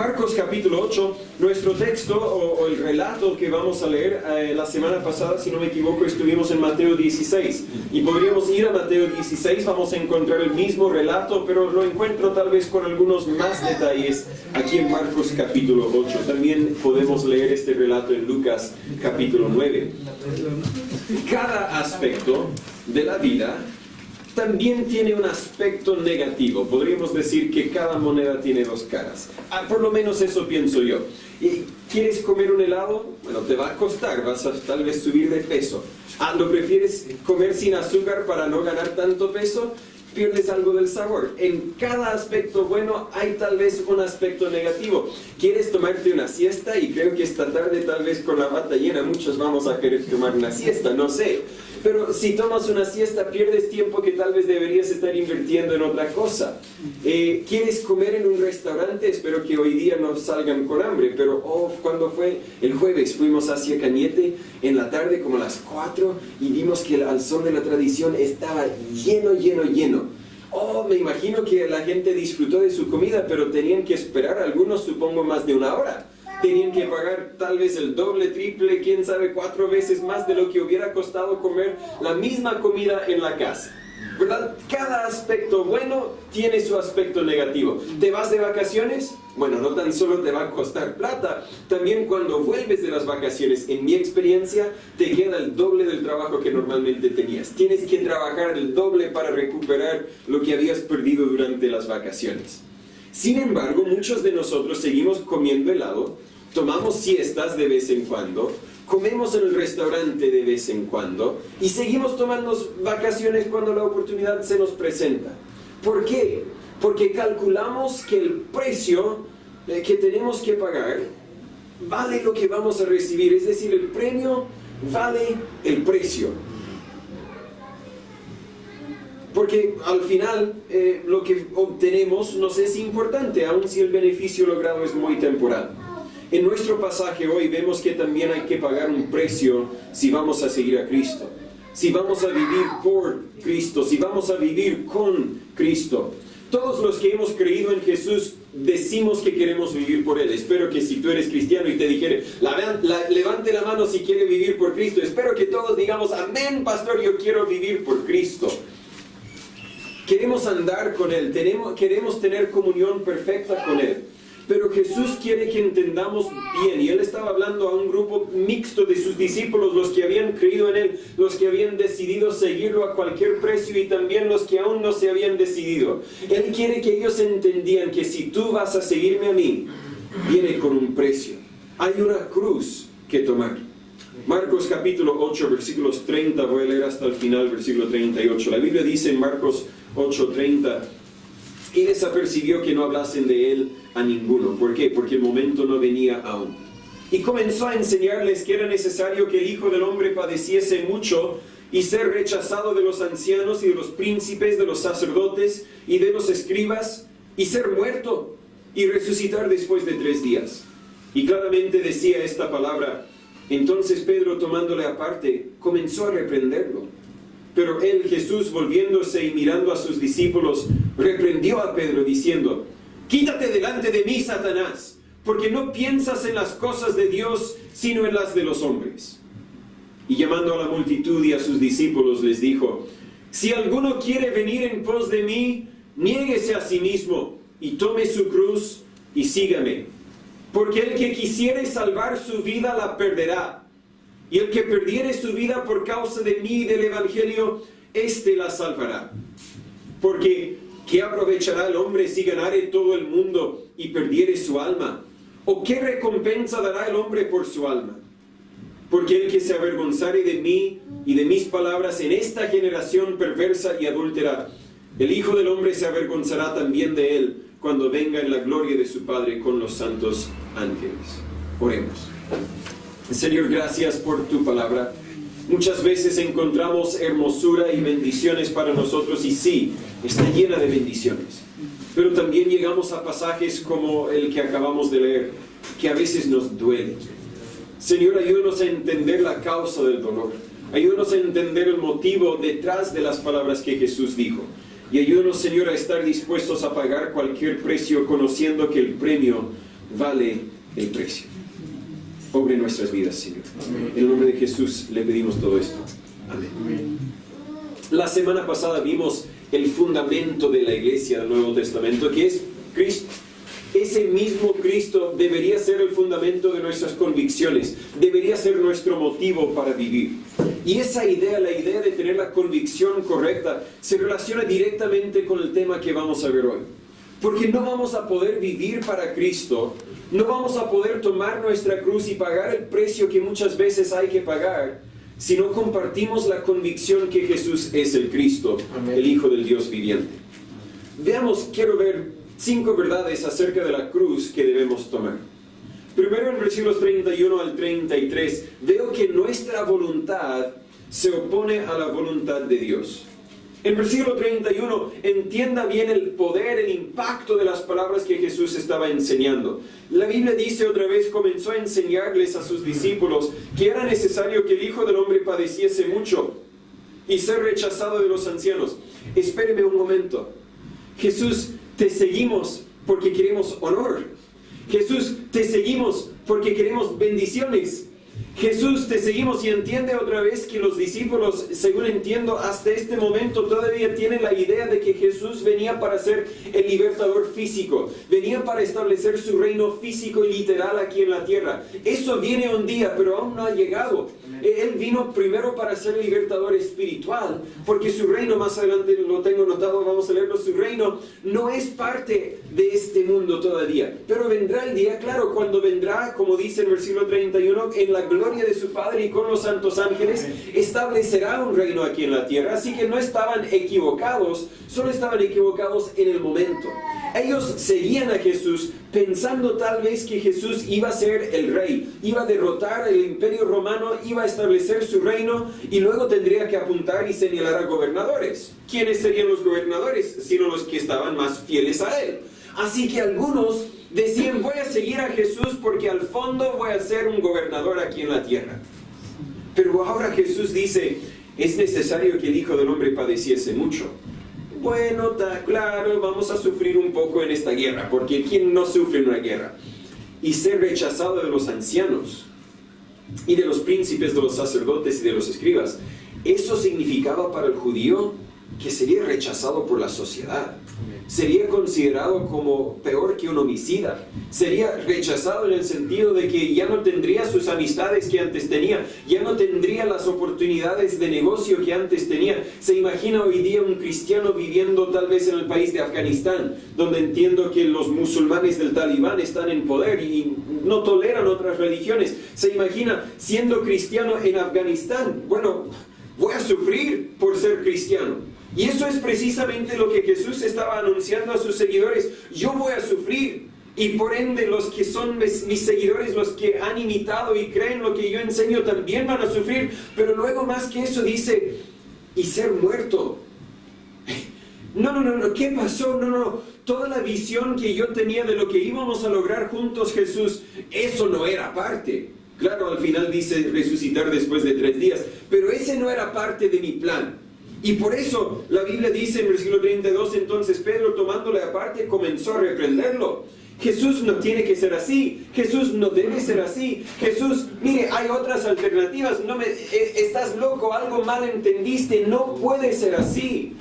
Marcos capítulo 8, nuestro texto o el relato que vamos a leer la semana pasada, si no me equivoco, estuvimos en Mateo 16 y podríamos ir a Mateo 16, vamos a encontrar el mismo relato, pero lo encuentro tal vez con algunos más detalles aquí en Marcos capítulo 8. También podemos leer este relato en Lucas capítulo 9. Cada aspecto de la vida también tiene un aspecto negativo. Podríamos decir que cada moneda tiene dos caras. Por lo menos eso pienso yo. ¿Quieres comer un helado? Bueno, te va a costar, vas a tal vez subir de peso. ¿Lo prefieres comer sin azúcar para no ganar tanto peso? Pierdes algo del sabor. En cada aspecto bueno hay tal vez un aspecto negativo. ¿Quieres tomarte una siesta? Y creo que esta tarde tal vez con la bata llena muchos vamos a querer tomar una siesta, no sé. Pero si tomas una siesta pierdes tiempo que tal vez deberías estar invirtiendo en otra cosa. ¿Quieres comer en un restaurante? Espero que hoy día no salgan con hambre, pero ¿cuándo fue? El jueves fuimos hacia Cañete en la tarde como a las 4 y vimos que al son de la tradición estaba lleno. Me imagino que la gente disfrutó de su comida, pero tenían que esperar, algunos supongo más de una hora. Tenían que pagar tal vez el doble, triple, quién sabe, 4 veces más de lo que hubiera costado comer la misma comida en la casa. ¿Verdad? Cada aspecto bueno tiene su aspecto negativo. ¿Te vas de vacaciones? Bueno, no tan solo te va a costar plata, también cuando vuelves de las vacaciones, en mi experiencia, te queda el doble del trabajo que normalmente tenías. Tienes que trabajar el doble para recuperar lo que habías perdido durante las vacaciones. Sin embargo, muchos de nosotros seguimos comiendo helado, tomamos siestas de vez en cuando, comemos en el restaurante de vez en cuando y seguimos tomando vacaciones cuando la oportunidad se nos presenta. ¿Por qué? Porque calculamos que el precio que tenemos que pagar vale lo que vamos a recibir, es decir, el premio vale el precio. Porque al final lo que obtenemos nos es importante, aun si el beneficio logrado es muy temporal. En nuestro pasaje hoy vemos que también hay que pagar un precio si vamos a seguir a Cristo. Si vamos a vivir por Cristo, si vamos a vivir con Cristo. Todos los que hemos creído en Jesús decimos que queremos vivir por Él. Espero que si tú eres cristiano y te dijere, levante la mano si quiere vivir por Cristo. Espero que todos digamos, amén, pastor, yo quiero vivir por Cristo. Queremos andar con Él, queremos tener comunión perfecta con Él. Pero Jesús quiere que entendamos bien, y Él estaba hablando a un grupo mixto de sus discípulos, los que habían creído en Él, los que habían decidido seguirlo a cualquier precio y también los que aún no se habían decidido. Él quiere que ellos entendieran que si tú vas a seguirme a mí, viene con un precio. Hay una cruz que tomar. Marcos capítulo 8, versículos 30, voy a leer hasta el final, versículo 38. La Biblia dice en Marcos 8:30, y desapercibió que no hablasen de Él a ninguno. ¿Por qué? Porque el momento no venía aún. Y comenzó a enseñarles que era necesario que el Hijo del Hombre padeciese mucho y ser rechazado de los ancianos y de los príncipes, de los sacerdotes y de los escribas, y ser muerto y resucitar después de 3 días. Y claramente decía esta palabra. Entonces Pedro, tomándole aparte, comenzó a reprenderlo. Pero él, Jesús, volviéndose y mirando a sus discípulos, reprendió a Pedro diciendo, quítate delante de mí, Satanás, porque no piensas en las cosas de Dios, sino en las de los hombres. Y llamando a la multitud y a sus discípulos les dijo, si alguno quiere venir en pos de mí, niéguese a sí mismo y tome su cruz y sígame. Porque el que quisiere salvar su vida la perderá. Y el que perdiere su vida por causa de mí y del Evangelio, éste la salvará. Porque, ¿qué aprovechará el hombre si ganare todo el mundo y perdiere su alma? ¿O qué recompensa dará el hombre por su alma? Porque el que se avergonzare de mí y de mis palabras en esta generación perversa y adúltera, el Hijo del Hombre se avergonzará también de él cuando venga en la gloria de su Padre con los santos ángeles. Oremos. Señor, gracias por tu palabra. Muchas veces encontramos hermosura y bendiciones para nosotros, y sí, está llena de bendiciones. Pero también llegamos a pasajes como el que acabamos de leer, que a veces nos duelen. Señor, ayúdanos a entender la causa del dolor. Ayúdanos a entender el motivo detrás de las palabras que Jesús dijo. Y ayúdanos, Señor, a estar dispuestos a pagar cualquier precio, conociendo que el premio vale el precio. Obre nuestras vidas, Señor. En el nombre de Jesús le pedimos todo esto. Amén. La semana pasada vimos el fundamento de la iglesia del Nuevo Testamento, que es Cristo. Ese mismo Cristo debería ser el fundamento de nuestras convicciones, debería ser nuestro motivo para vivir. Y esa idea, la idea de tener la convicción correcta, se relaciona directamente con el tema que vamos a ver hoy. Porque no vamos a poder vivir para Cristo, no vamos a poder tomar nuestra cruz y pagar el precio que muchas veces hay que pagar, si no compartimos la convicción que Jesús es el Cristo, Amén, el Hijo del Dios viviente. Veamos, quiero ver 5 verdades acerca de la cruz que debemos tomar. Primero, en versículos 31 al 33, veo que nuestra voluntad se opone a la voluntad de Dios. En versículo 31, entienda bien el poder, el impacto de las palabras que Jesús estaba enseñando. La Biblia dice otra vez, comenzó a enseñarles a sus discípulos que era necesario que el Hijo del Hombre padeciese mucho y ser rechazado de los ancianos. Espéreme un momento. Jesús, te seguimos porque queremos honor. Jesús, te seguimos porque queremos bendiciones. Jesús, te seguimos, y entiende otra vez que los discípulos, según entiendo, hasta este momento todavía tienen la idea de que Jesús venía para ser el libertador físico, venía para establecer su reino físico y literal aquí en la tierra. Eso viene un día, pero aún no ha llegado. Él vino primero para ser el libertador espiritual, porque su reino, más adelante lo tengo notado, vamos a leerlo, su reino no es parte de este mundo todavía, pero vendrá el día, claro, cuando vendrá, como dice el versículo 31, en la gloria de su Padre y con los santos ángeles, establecerá un reino aquí en la tierra. Así que no estaban equivocados, solo estaban equivocados en el momento. Ellos seguían a Jesús pensando tal vez que Jesús iba a ser el rey, iba a derrotar el imperio romano, iba a establecer su reino y luego tendría que apuntar y señalar a gobernadores. ¿Quiénes serían los gobernadores? Sino los que estaban más fieles a él. Así que algunos decían, voy a seguir a Jesús porque al fondo voy a ser un gobernador aquí en la tierra. Pero ahora Jesús dice, es necesario que el Hijo del Hombre padeciese mucho. Bueno, está claro, vamos a sufrir un poco en esta guerra, porque ¿quién no sufre en una guerra? Y ser rechazado de los ancianos y de los príncipes, de los sacerdotes y de los escribas. Eso significaba para el judío que sería rechazado por la sociedad. Sería considerado como peor que un homicida. Sería rechazado en el sentido de que ya no tendría sus amistades que antes tenía, ya no tendría las oportunidades de negocio que antes tenía. Se imagina hoy día un cristiano viviendo tal vez en el país de Afganistán, donde entiendo que los musulmanes del Talibán están en poder y no toleran otras religiones. Se imagina siendo cristiano en Afganistán. Bueno, voy a sufrir por ser cristiano. Y eso es precisamente lo que Jesús estaba anunciando a sus seguidores. Yo voy a sufrir. Y por ende los que son mis seguidores, los que han imitado y creen lo que yo enseño, también van a sufrir. Pero luego más que eso dice, y ser muerto. No, ¿qué pasó? No, toda la visión que yo tenía de lo que íbamos a lograr juntos, Jesús, eso no era parte. Claro, al final dice resucitar después de 3 días, pero ese no era parte de mi plan. Y por eso la Biblia dice en el versículo 32, entonces Pedro, tomándole aparte, comenzó a reprenderlo. Jesús no tiene que ser así, Jesús no debe ser así. Jesús, mire, hay otras alternativas, estás loco, algo mal entendiste, no puede ser así.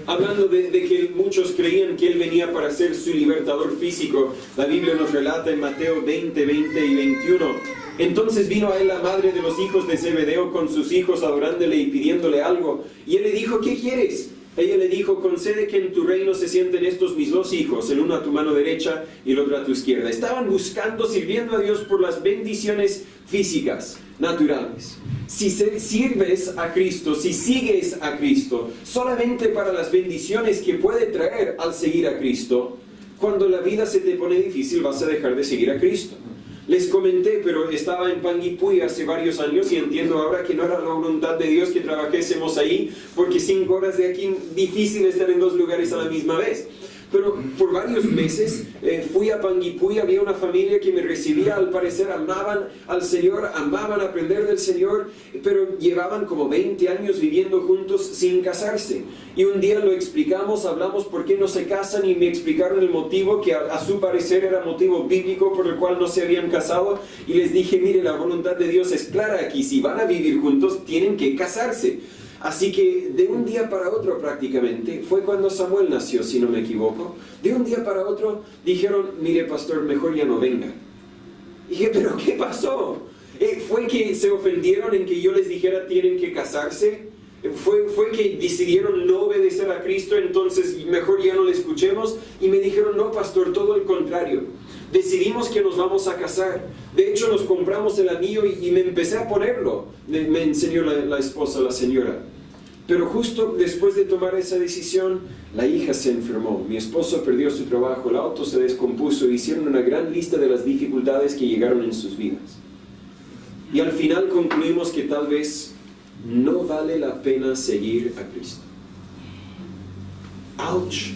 Hablando de que muchos creían que Él venía para ser su libertador físico, la Biblia nos relata en Mateo 20, 20 y 21. Entonces vino a Él la madre de los hijos de Zebedeo con sus hijos adorándole y pidiéndole algo. Y Él le dijo, ¿qué quieres? Ella le dijo, concede que en tu reino se sienten estos mis 2 hijos, el uno a tu mano derecha y el otro a tu izquierda. Estaban buscando, sirviendo a Dios por las bendiciones físicas, naturales. Si sirves a Cristo, si sigues a Cristo, solamente para las bendiciones que puede traer al seguir a Cristo, cuando la vida se te pone difícil vas a dejar de seguir a Cristo. Les comenté, pero estaba en Panguipulli hace varios años y entiendo ahora que no era la voluntad de Dios que trabajésemos ahí, porque 5 horas de aquí, difícil estar en 2 lugares a la misma vez. Pero por varios meses fui a Panguipulli, había una familia que me recibía, al parecer amaban al Señor, amaban aprender del Señor, pero llevaban como 20 años viviendo juntos sin casarse. Y un día lo explicamos, hablamos por qué no se casan y me explicaron el motivo, que a su parecer era motivo bíblico por el cual no se habían casado. Y les dije, mire, la voluntad de Dios es clara aquí, si van a vivir juntos tienen que casarse. Así que de un día para otro prácticamente, fue cuando Samuel nació, si no me equivoco, de un día para otro dijeron, mire pastor, mejor ya no venga. Dije, ¿pero qué pasó? ¿Fue que se ofendieron en que yo les dijera tienen que casarse? ¿Fue que decidieron no obedecer a Cristo, entonces mejor ya no le escuchemos? Y me dijeron, no pastor, todo el contrario. Decidimos que nos vamos a casar. De hecho, nos compramos el anillo y me empecé a ponerlo. Me enseñó la esposa, la señora. Pero justo después de tomar esa decisión, la hija se enfermó, mi esposo perdió su trabajo, el auto se descompuso, hicieron una gran lista de las dificultades que llegaron en sus vidas. Y al final concluimos que tal vez no vale la pena seguir a Cristo. ¡Auch!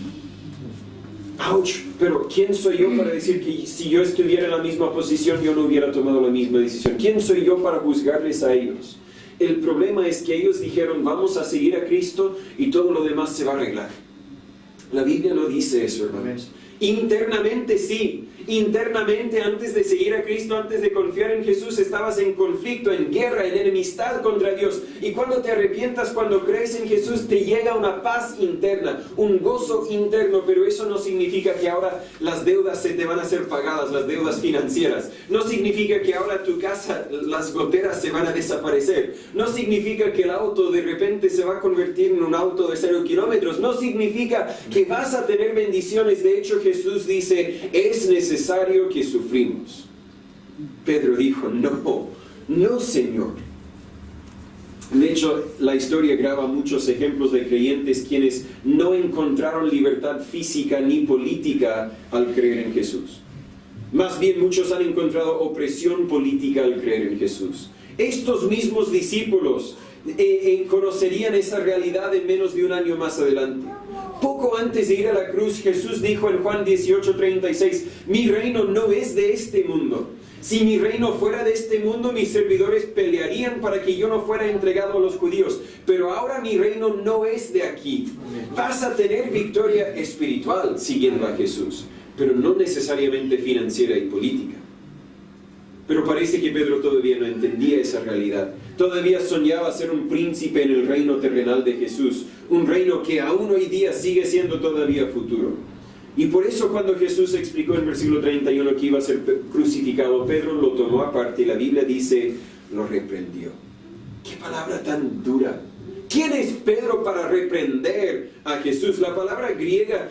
¡Auch! Pero ¿quién soy yo para decir que si yo estuviera en la misma posición yo no hubiera tomado la misma decisión? ¿Quién soy yo para juzgarles a ellos? El problema es que ellos dijeron, vamos a seguir a Cristo y todo lo demás se va a arreglar. La Biblia no dice eso, hermanos. Internamente sí. Internamente, antes de seguir a Cristo, antes de confiar en Jesús, estabas en conflicto, en guerra, en enemistad contra Dios. Y cuando te arrepientas, cuando crees en Jesús, te llega una paz interna, un gozo interno. Pero eso no significa que ahora las deudas se te van a ser pagadas, las deudas financieras. No significa que ahora tu casa, las goteras se van a desaparecer. No significa que el auto de repente se va a convertir en un auto de 0 kilómetros. No significa que vas a tener bendiciones. De hecho, Jesús dice, es necesario que sufrimos. Pedro dijo, no Señor. De hecho, la historia graba muchos ejemplos de creyentes quienes no encontraron libertad física ni política al creer en Jesús. Más bien muchos han encontrado opresión política al creer en Jesús. Estos mismos discípulos conocerían esa realidad en menos de un año más adelante. Poco antes de ir a la cruz, Jesús dijo en Juan 18:36, mi reino no es de este mundo. Si mi reino fuera de este mundo, mis servidores pelearían para que yo no fuera entregado a los judíos. Pero ahora mi reino no es de aquí. Vas a tener victoria espiritual siguiendo a Jesús, pero no necesariamente financiera y política. Pero parece que Pedro todavía no entendía esa realidad. Todavía soñaba ser un príncipe en el reino terrenal de Jesús, un reino que aún hoy día sigue siendo todavía futuro. Y por eso cuando Jesús explicó en versículo 31 que iba a ser crucificado, Pedro lo tomó aparte y la Biblia dice, lo reprendió. ¡Qué palabra tan dura! ¿Quién es Pedro para reprender a Jesús? La palabra griega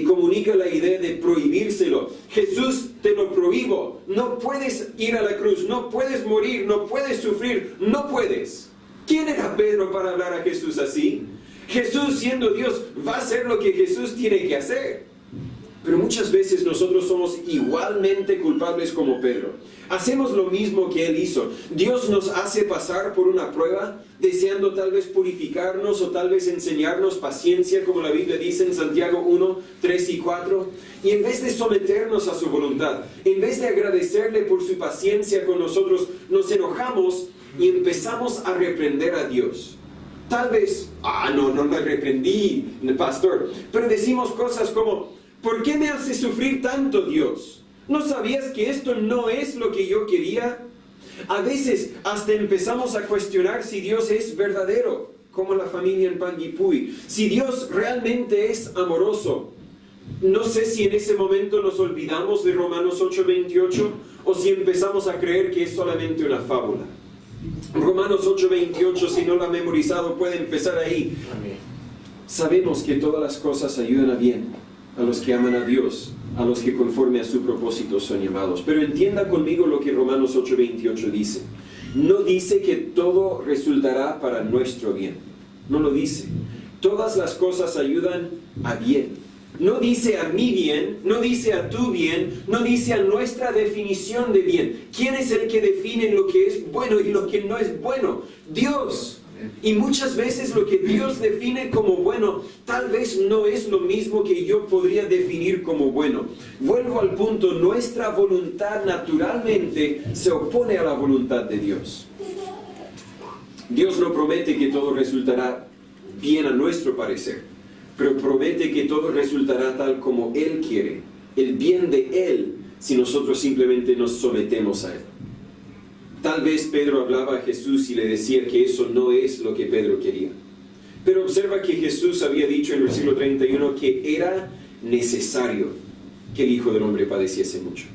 comunica la idea de prohibírselo. Jesús, te lo prohíbo. No puedes ir a la cruz, no puedes morir, no puedes sufrir, no puedes. ¿Quién era Pedro para hablar a Jesús así? Jesús, siendo Dios, va a hacer lo que Jesús tiene que hacer. Pero muchas veces nosotros somos igualmente culpables como Pedro. Hacemos lo mismo que él hizo. Dios nos hace pasar por una prueba, deseando tal vez purificarnos o tal vez enseñarnos paciencia, como la Biblia dice en Santiago 1, 3 y 4. Y en vez de someternos a su voluntad, en vez de agradecerle por su paciencia con nosotros, nos enojamos y empezamos a reprender a Dios. Tal vez, no me reprendí, pastor. Pero decimos cosas como, ¿por qué me hace sufrir tanto, Dios? ¿No sabías que esto no es lo que yo quería? A veces hasta empezamos a cuestionar si Dios es verdadero, como la familia en Panguipulli. Si Dios realmente es amoroso. No sé si en ese momento nos olvidamos de Romanos 8:28 o si empezamos a creer que es solamente una fábula. Romanos 8:28, si no lo ha memorizado, puede empezar ahí. Amén. Sabemos que todas las cosas ayudan a bien a los que aman a Dios, a los que conforme a su propósito son llamados. Pero entienda conmigo lo que Romanos 8:28 dice. No dice que todo resultará para nuestro bien. No lo dice. Todas las cosas ayudan a bien. No dice a mi bien, no dice a tu bien, no dice a nuestra definición de bien. ¿Quién es el que define lo que es bueno y lo que no es bueno? Dios. Y muchas veces lo que Dios define como bueno, tal vez no es lo mismo que yo podría definir como bueno. Vuelvo al punto, nuestra voluntad naturalmente se opone a la voluntad de Dios. Dios no promete que todo resultará bien a nuestro parecer, pero promete que todo resultará tal como Él quiere, el bien de Él, si nosotros simplemente nos sometemos a Él. Tal vez Pedro hablaba a Jesús y le decía que eso no es lo que Pedro quería. Pero observa que Jesús había dicho en el versículo 31 que era necesario que el Hijo del Hombre padeciese mucho.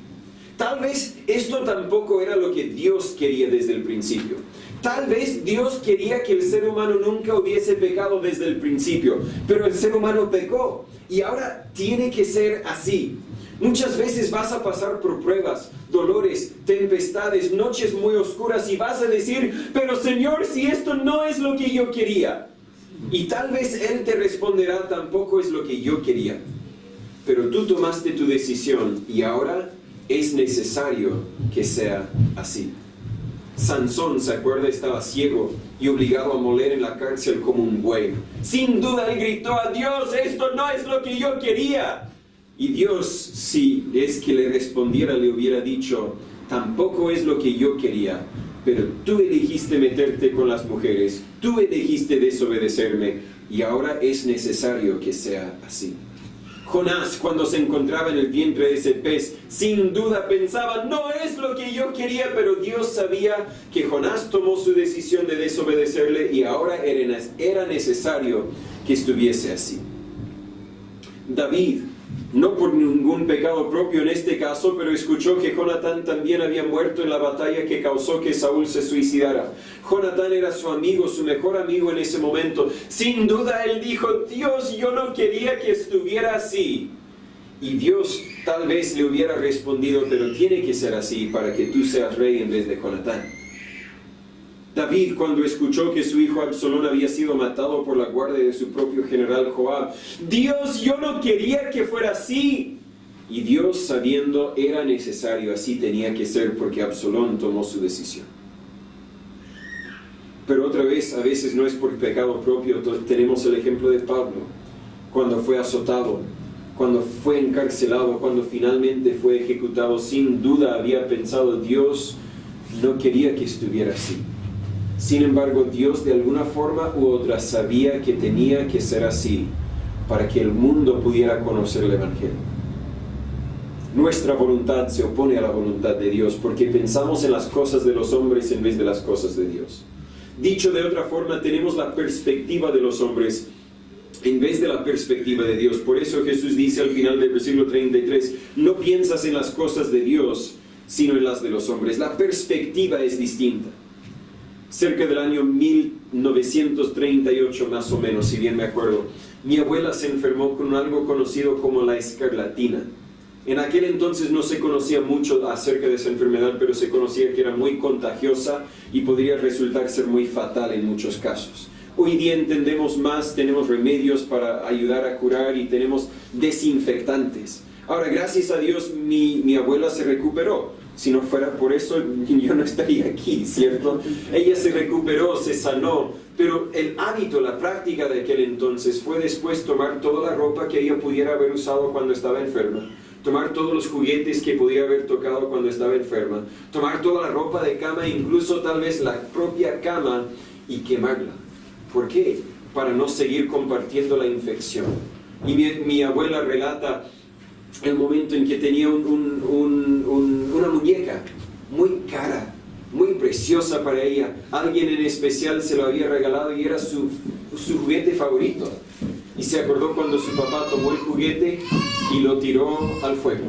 Tal vez esto tampoco era lo que Dios quería desde el principio. Tal vez Dios quería que el ser humano nunca hubiese pecado desde el principio, pero el ser humano pecó y ahora tiene que ser así. Muchas veces vas a pasar por pruebas, dolores, tempestades, noches muy oscuras y vas a decir, pero Señor, si esto no es lo que yo quería. Y tal vez Él te responderá, tampoco es lo que yo quería. Pero tú tomaste tu decisión y ahora es necesario que sea así. Sansón, ¿se acuerda? Estaba ciego y obligado a moler en la cárcel como un buey. Sin duda él gritó a Dios, esto no es lo que yo quería. Y Dios, si es que le respondiera, le hubiera dicho, tampoco es lo que yo quería, pero tú elegiste meterte con las mujeres, tú elegiste desobedecerme, y ahora es necesario que sea así. Jonás, cuando se encontraba en el vientre de ese pez, sin duda pensaba, no es lo que yo quería, pero Dios sabía que Jonás tomó su decisión de desobedecerle y ahora era necesario que estuviese así. David, no por ningún pecado propio en este caso, pero escuchó que Jonatán también había muerto en la batalla que causó que Saúl se suicidara. Jonatán era su amigo, su mejor amigo en ese momento. Sin duda él dijo, Dios, yo no quería que estuviera así. Y Dios tal vez le hubiera respondido, pero tiene que ser así para que tú seas rey en vez de Jonatán. David, cuando escuchó que su hijo Absalón había sido matado por la guardia de su propio general Joab, Dios, yo no quería que fuera así. Y Dios, sabiendo era necesario, así tenía que ser porque Absalón tomó su decisión. Pero otra vez, a veces no es por pecado propio. Tenemos el ejemplo de Pablo, cuando fue azotado, cuando fue encarcelado, cuando finalmente fue ejecutado, sin duda había pensado, Dios no quería que estuviera así. Sin embargo, Dios de alguna forma u otra sabía que tenía que ser así para que el mundo pudiera conocer el Evangelio. Nuestra voluntad se opone a la voluntad de Dios porque pensamos en las cosas de los hombres en vez de las cosas de Dios. Dicho de otra forma, tenemos la perspectiva de los hombres en vez de la perspectiva de Dios. Por eso Jesús dice al final del versículo 33, no piensas en las cosas de Dios, sino en las de los hombres. La perspectiva es distinta. Cerca del año 1938 más o menos, si bien me acuerdo, mi abuela se enfermó con algo conocido como la escarlatina. En aquel entonces no se conocía mucho acerca de esa enfermedad, pero se conocía que era muy contagiosa y podría resultar ser muy fatal en muchos casos. Hoy día entendemos más, tenemos remedios para ayudar a curar y tenemos desinfectantes. Ahora, gracias a Dios, mi abuela se recuperó. Si no fuera por eso, yo no estaría aquí, ¿cierto? Ella se recuperó, se sanó, pero el hábito, la práctica de aquel entonces fue después tomar toda la ropa que ella pudiera haber usado cuando estaba enferma, tomar todos los juguetes que podía haber tocado cuando estaba enferma, tomar toda la ropa de cama, incluso tal vez la propia cama, y quemarla. ¿Por qué? Para no seguir compartiendo la infección. Y mi abuela relata el momento en que tenía una muñeca muy cara, muy preciosa para ella. Alguien en especial se lo había regalado y era su juguete favorito. Y se acordó cuando su papá tomó el juguete y lo tiró al fuego.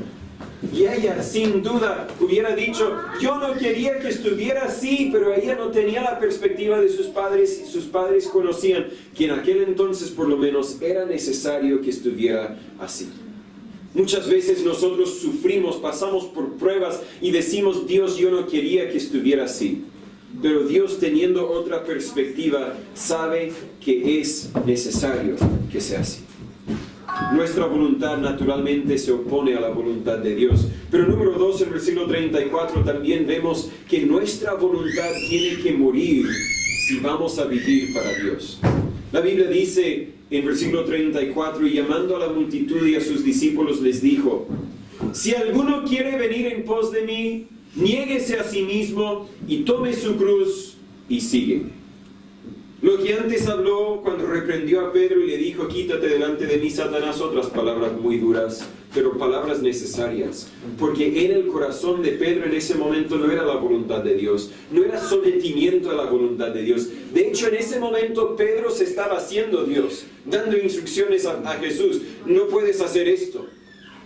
Y ella, sin duda, hubiera dicho, yo no quería que estuviera así, pero ella no tenía la perspectiva de sus padres, y sus padres conocían que en aquel entonces, por lo menos, era necesario que estuviera así. Muchas veces nosotros sufrimos, pasamos por pruebas y decimos, Dios, yo no quería que estuviera así. Pero Dios, teniendo otra perspectiva, sabe que es necesario que sea así. Nuestra voluntad naturalmente se opone a la voluntad de Dios. Pero número 2, en el versículo 34, también vemos que nuestra voluntad tiene que morir si vamos a vivir para Dios. La Biblia dice en versículo 34, y llamando a la multitud y a sus discípulos les dijo, si alguno quiere venir en pos de mí, niéguese a sí mismo y tome su cruz y sígueme. Lo que antes habló cuando reprendió a Pedro y le dijo, quítate delante de mí, Satanás, otras palabras muy duras, pero palabras necesarias, porque en el corazón de Pedro en ese momento no era la voluntad de Dios, no era sometimiento a la voluntad de Dios. De hecho, en ese momento Pedro se estaba haciendo Dios, dando instrucciones a Jesús, no puedes hacer esto.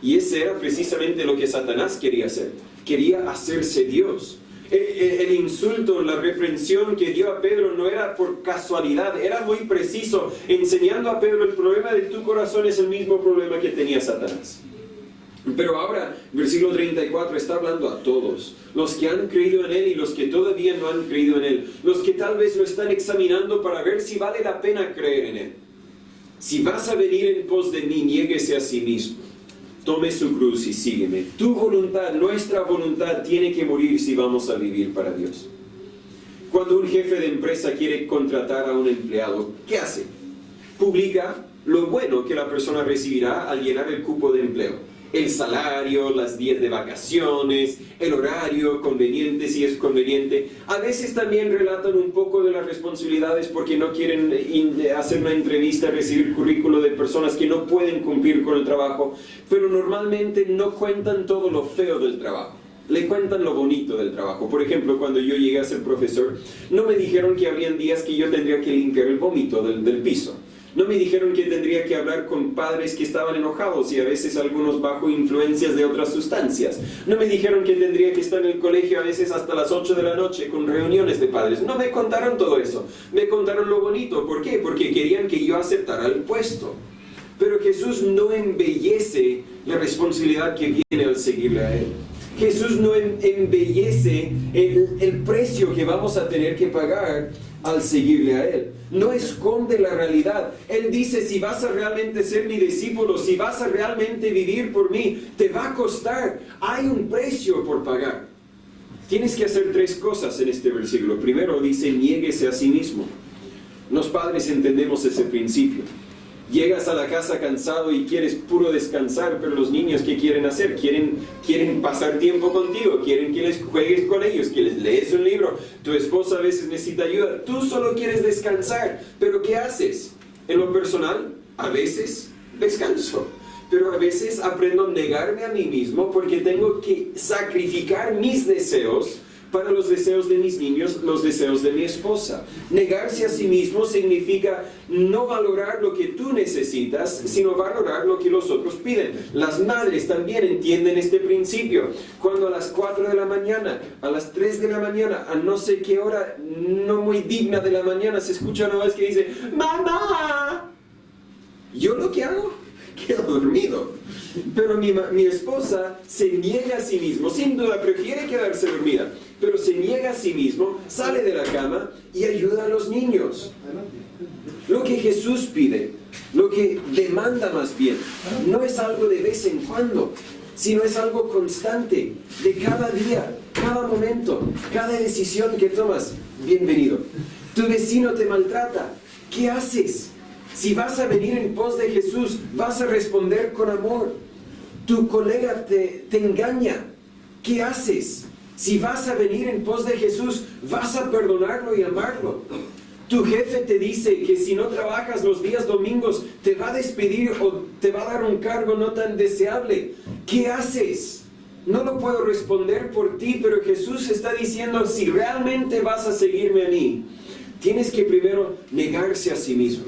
Y ese era precisamente lo que Satanás quería hacer, quería hacerse Dios. El insulto, la reprensión que dio a Pedro no era por casualidad, era muy preciso, enseñando a Pedro el problema de tu corazón es el mismo problema que tenía Satanás. Pero ahora, versículo 34 está hablando a todos, los que han creído en Él y los que todavía no han creído en Él, los que tal vez lo están examinando para ver si vale la pena creer en Él. Si vas a venir en pos de mí, niéguese a sí mismo. Tome su cruz y sígueme. Tu voluntad, nuestra voluntad, tiene que morir si vamos a vivir para Dios. Cuando un jefe de empresa quiere contratar a un empleado, ¿qué hace? Publica lo bueno que la persona recibirá al llenar el cupo de empleo. El salario, las días de vacaciones, el horario conveniente si es conveniente. A veces también relatan un poco de las responsabilidades porque no quieren hacer una entrevista, recibir currículo de personas que no pueden cumplir con el trabajo, pero normalmente no cuentan todo lo feo del trabajo. Le cuentan lo bonito del trabajo. Por ejemplo, cuando yo llegué a ser profesor, no me dijeron que habrían días que yo tendría que limpiar el vómito del piso. No me dijeron que tendría que hablar con padres que estaban enojados y a veces algunos bajo influencias de otras sustancias. No me dijeron que tendría que estar en el colegio a veces hasta las 8 de la noche con reuniones de padres. No me contaron todo eso. Me contaron lo bonito. ¿Por qué? Porque querían que yo aceptara el puesto. Pero Jesús no embellece la responsabilidad que viene al seguirle a Él. Jesús no embellece el precio que vamos a tener que pagar al seguirle a Él. No esconde la realidad. Él dice, si vas a realmente ser mi discípulo, si vas a realmente vivir por mí, te va a costar. Hay un precio por pagar. Tienes que hacer 3 cosas en este versículo. Primero dice, niéguese a sí mismo. Los padres entendemos ese principio. Llegas a la casa cansado y quieres puro descansar, pero los niños, ¿qué quieren hacer? Quieren pasar tiempo contigo, quieren que les juegues con ellos, que les lees un libro. Tu esposa a veces necesita ayuda. Tú solo quieres descansar, pero ¿qué haces? En lo personal, a veces descanso, pero a veces aprendo a negarme a mí mismo porque tengo que sacrificar mis deseos para los deseos de mis niños, los deseos de mi esposa. Negarse a sí mismo significa no valorar lo que tú necesitas, sino valorar lo que los otros piden. Las madres también entienden este principio. Cuando a las 4 de la mañana, a las 3 de la mañana, a no sé qué hora, no muy digna de la mañana, se escucha una voz que dice, ¡Mamá! Yo lo que hago, quedo dormido. Pero mi esposa se niega a sí mismo, sin duda prefiere quedarse dormida, pero se niega a sí mismo, sale de la cama y ayuda a los niños. Lo que Jesús pide, lo que demanda más bien, no es algo de vez en cuando, sino es algo constante, de cada día, cada momento, cada decisión que tomas. Bienvenido. Tu vecino te maltrata, ¿qué haces? Si vas a venir en pos de Jesús, vas a responder con amor. Tu colega te engaña, ¿qué haces? Si vas a venir en pos de Jesús, vas a perdonarlo y amarlo. Tu jefe te dice que si no trabajas los días domingos, te va a despedir o te va a dar un cargo no tan deseable. ¿Qué haces? No lo puedo responder por ti, pero Jesús está diciendo, si realmente vas a seguirme a mí, tienes que primero negarse a sí mismo.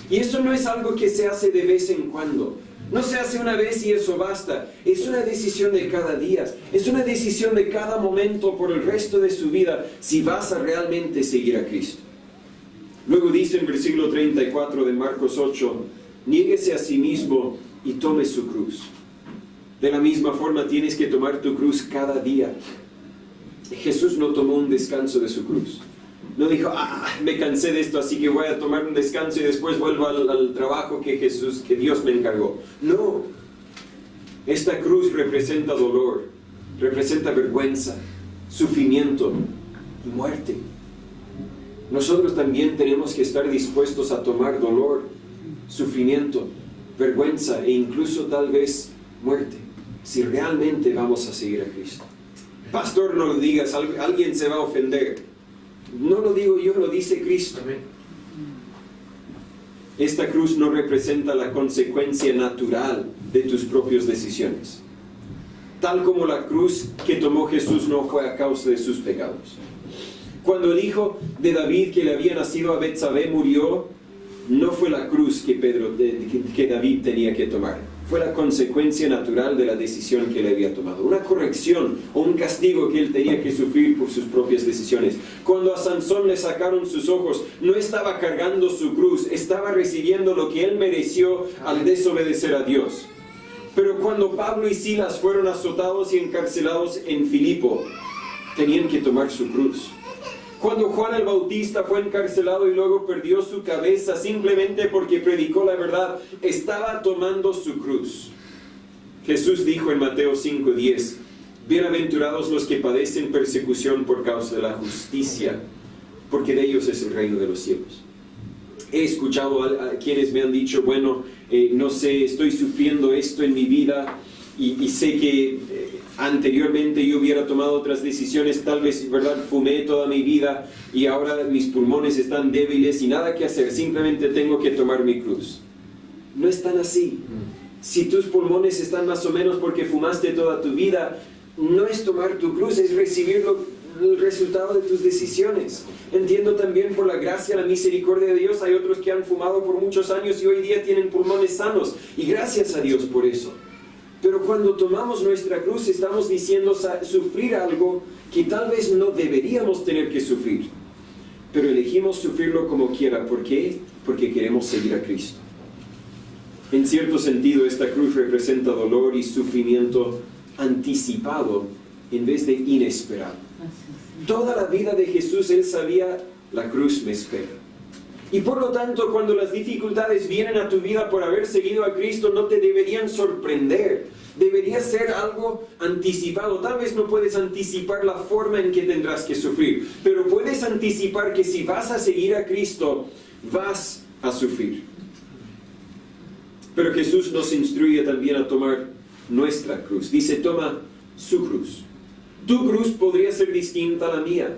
Y eso no es algo que se hace de vez en cuando. No se hace una vez y eso basta. Es una decisión de cada día. Es una decisión de cada momento por el resto de su vida si vas a realmente seguir a Cristo. Luego dice en versículo 34 de Marcos 8, niéguese a sí mismo y tome su cruz. De la misma forma tienes que tomar tu cruz cada día. Jesús no tomó un descanso de su cruz. No dijo, me cansé de esto, así que voy a tomar un descanso y después vuelvo al trabajo que Dios me encargó. No. Esta cruz representa dolor, representa vergüenza, sufrimiento y muerte. nosotros también tenemos que estar dispuestos a tomar dolor, sufrimiento, vergüenza e incluso tal vez muerte, si realmente vamos a seguir a Cristo. Pastor, no lo digas, alguien se va a ofender. No lo digo yo, lo dice Cristo. Esta cruz no representa la consecuencia natural de tus propias decisiones. Tal como la cruz que tomó Jesús no fue a causa de sus pecados. Cuando el hijo de David que le había nacido a Betsabé murió, no fue la cruz que David tenía que tomar. Fue la consecuencia natural de la decisión que él había tomado. Una corrección o un castigo que él tenía que sufrir por sus propias decisiones. Cuando a Sansón le sacaron sus ojos, no estaba cargando su cruz, estaba recibiendo lo que él mereció al desobedecer a Dios. Pero cuando Pablo y Silas fueron azotados y encarcelados en Filipo, tenían que tomar su cruz. Cuando Juan el Bautista fue encarcelado y luego perdió su cabeza simplemente porque predicó la verdad, estaba tomando su cruz. Jesús dijo en Mateo 5:10, bienaventurados los que padecen persecución por causa de la justicia, porque de ellos es el reino de los cielos. He escuchado a quienes me han dicho, bueno, no sé, estoy sufriendo esto en mi vida y sé que anteriormente yo hubiera tomado otras decisiones, tal vez, ¿verdad? Fumé toda mi vida y ahora mis pulmones están débiles y nada que hacer, simplemente tengo que tomar mi cruz. No es tan así. Si tus pulmones están más o menos porque fumaste toda tu vida, no es tomar tu cruz, es recibir el resultado de tus decisiones. Entiendo también por la gracia, la misericordia de Dios, hay otros que han fumado por muchos años y hoy día tienen pulmones sanos y gracias a Dios por eso. Pero cuando tomamos nuestra cruz estamos diciendo sufrir algo que tal vez no deberíamos tener que sufrir. Pero elegimos sufrirlo como quiera. ¿Por qué? Porque queremos seguir a Cristo. En cierto sentido, esta cruz representa dolor y sufrimiento anticipado en vez de inesperado. Toda la vida de Jesús, Él sabía, la cruz me espera. Y por lo tanto, cuando las dificultades vienen a tu vida por haber seguido a Cristo, no te deberían sorprender. Debería ser algo anticipado. Tal vez no puedes anticipar la forma en que tendrás que sufrir, pero puedes anticipar que si vas a seguir a Cristo, vas a sufrir. Pero Jesús nos instruye también a tomar nuestra cruz. Dice, toma su cruz. Tu cruz podría ser distinta a la mía.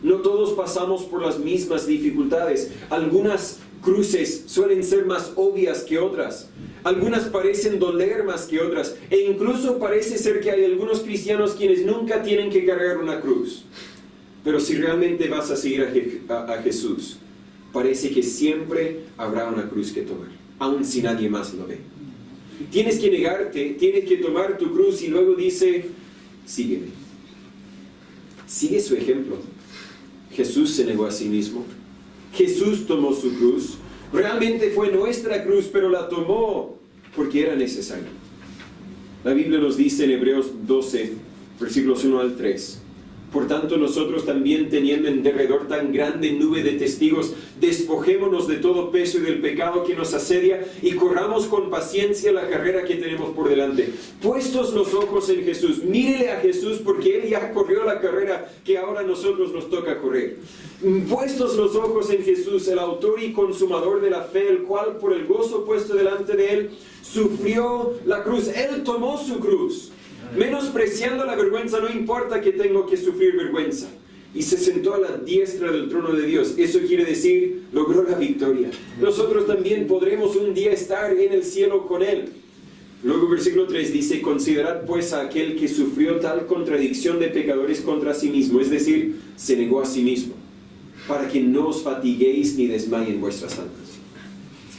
No todos pasamos por las mismas dificultades. Algunas cruces suelen ser más obvias que otras. Algunas parecen doler más que otras. E incluso parece ser que hay algunos cristianos quienes nunca tienen que cargar una cruz. Pero si realmente vas a seguir a Jesús, parece que siempre habrá una cruz que tomar, aun si nadie más lo ve. Tienes que negarte, tienes que tomar tu cruz y luego dice, sígueme. Sigue su ejemplo. Jesús se negó a sí mismo. Jesús tomó su cruz. Realmente fue nuestra cruz, pero la tomó porque era necesario. La Biblia nos dice en Hebreos 12, versículos 1 al 3. Por tanto, nosotros también, teniendo en derredor tan grande nube de testigos, despojémonos de todo peso y del pecado que nos asedia y corramos con paciencia la carrera que tenemos por delante. Puestos los ojos en Jesús, mírele a Jesús porque Él ya corrió la carrera que ahora a nosotros nos toca correr. Puestos los ojos en Jesús, el autor y consumador de la fe, el cual por el gozo puesto delante de Él, sufrió la cruz. Él tomó su cruz. Menospreciando la vergüenza, no importa que tengo que sufrir vergüenza. Y se sentó a la diestra del trono de Dios. Eso quiere decir, logró la victoria. Nosotros también podremos un día estar en el cielo con Él. Luego versículo 3 dice, considerad pues a aquel que sufrió tal contradicción de pecadores contra sí mismo. Es decir, se negó a sí mismo, para que no os fatiguéis ni desmayen vuestras almas.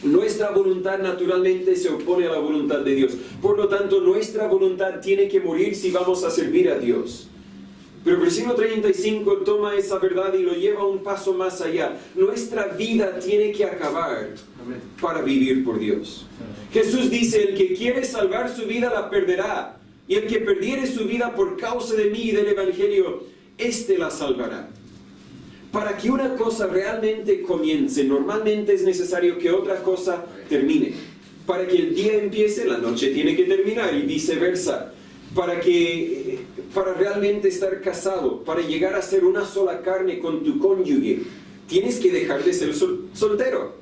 Nuestra voluntad naturalmente se opone a la voluntad de Dios. Por lo tanto, nuestra voluntad tiene que morir si vamos a servir a Dios. Pero el versículo 35 toma esa verdad y lo lleva un paso más allá. Nuestra vida tiene que acabar para vivir por Dios. Jesús dice, el que quiere salvar su vida la perderá. Y el que perdiere su vida por causa de mí y del Evangelio, éste la salvará. Para que una cosa realmente comience, normalmente es necesario que otra cosa termine. Para que el día empiece, la noche tiene que terminar y viceversa. Para realmente estar casado, para llegar a ser una sola carne con tu cónyuge, tienes que dejar de ser soltero.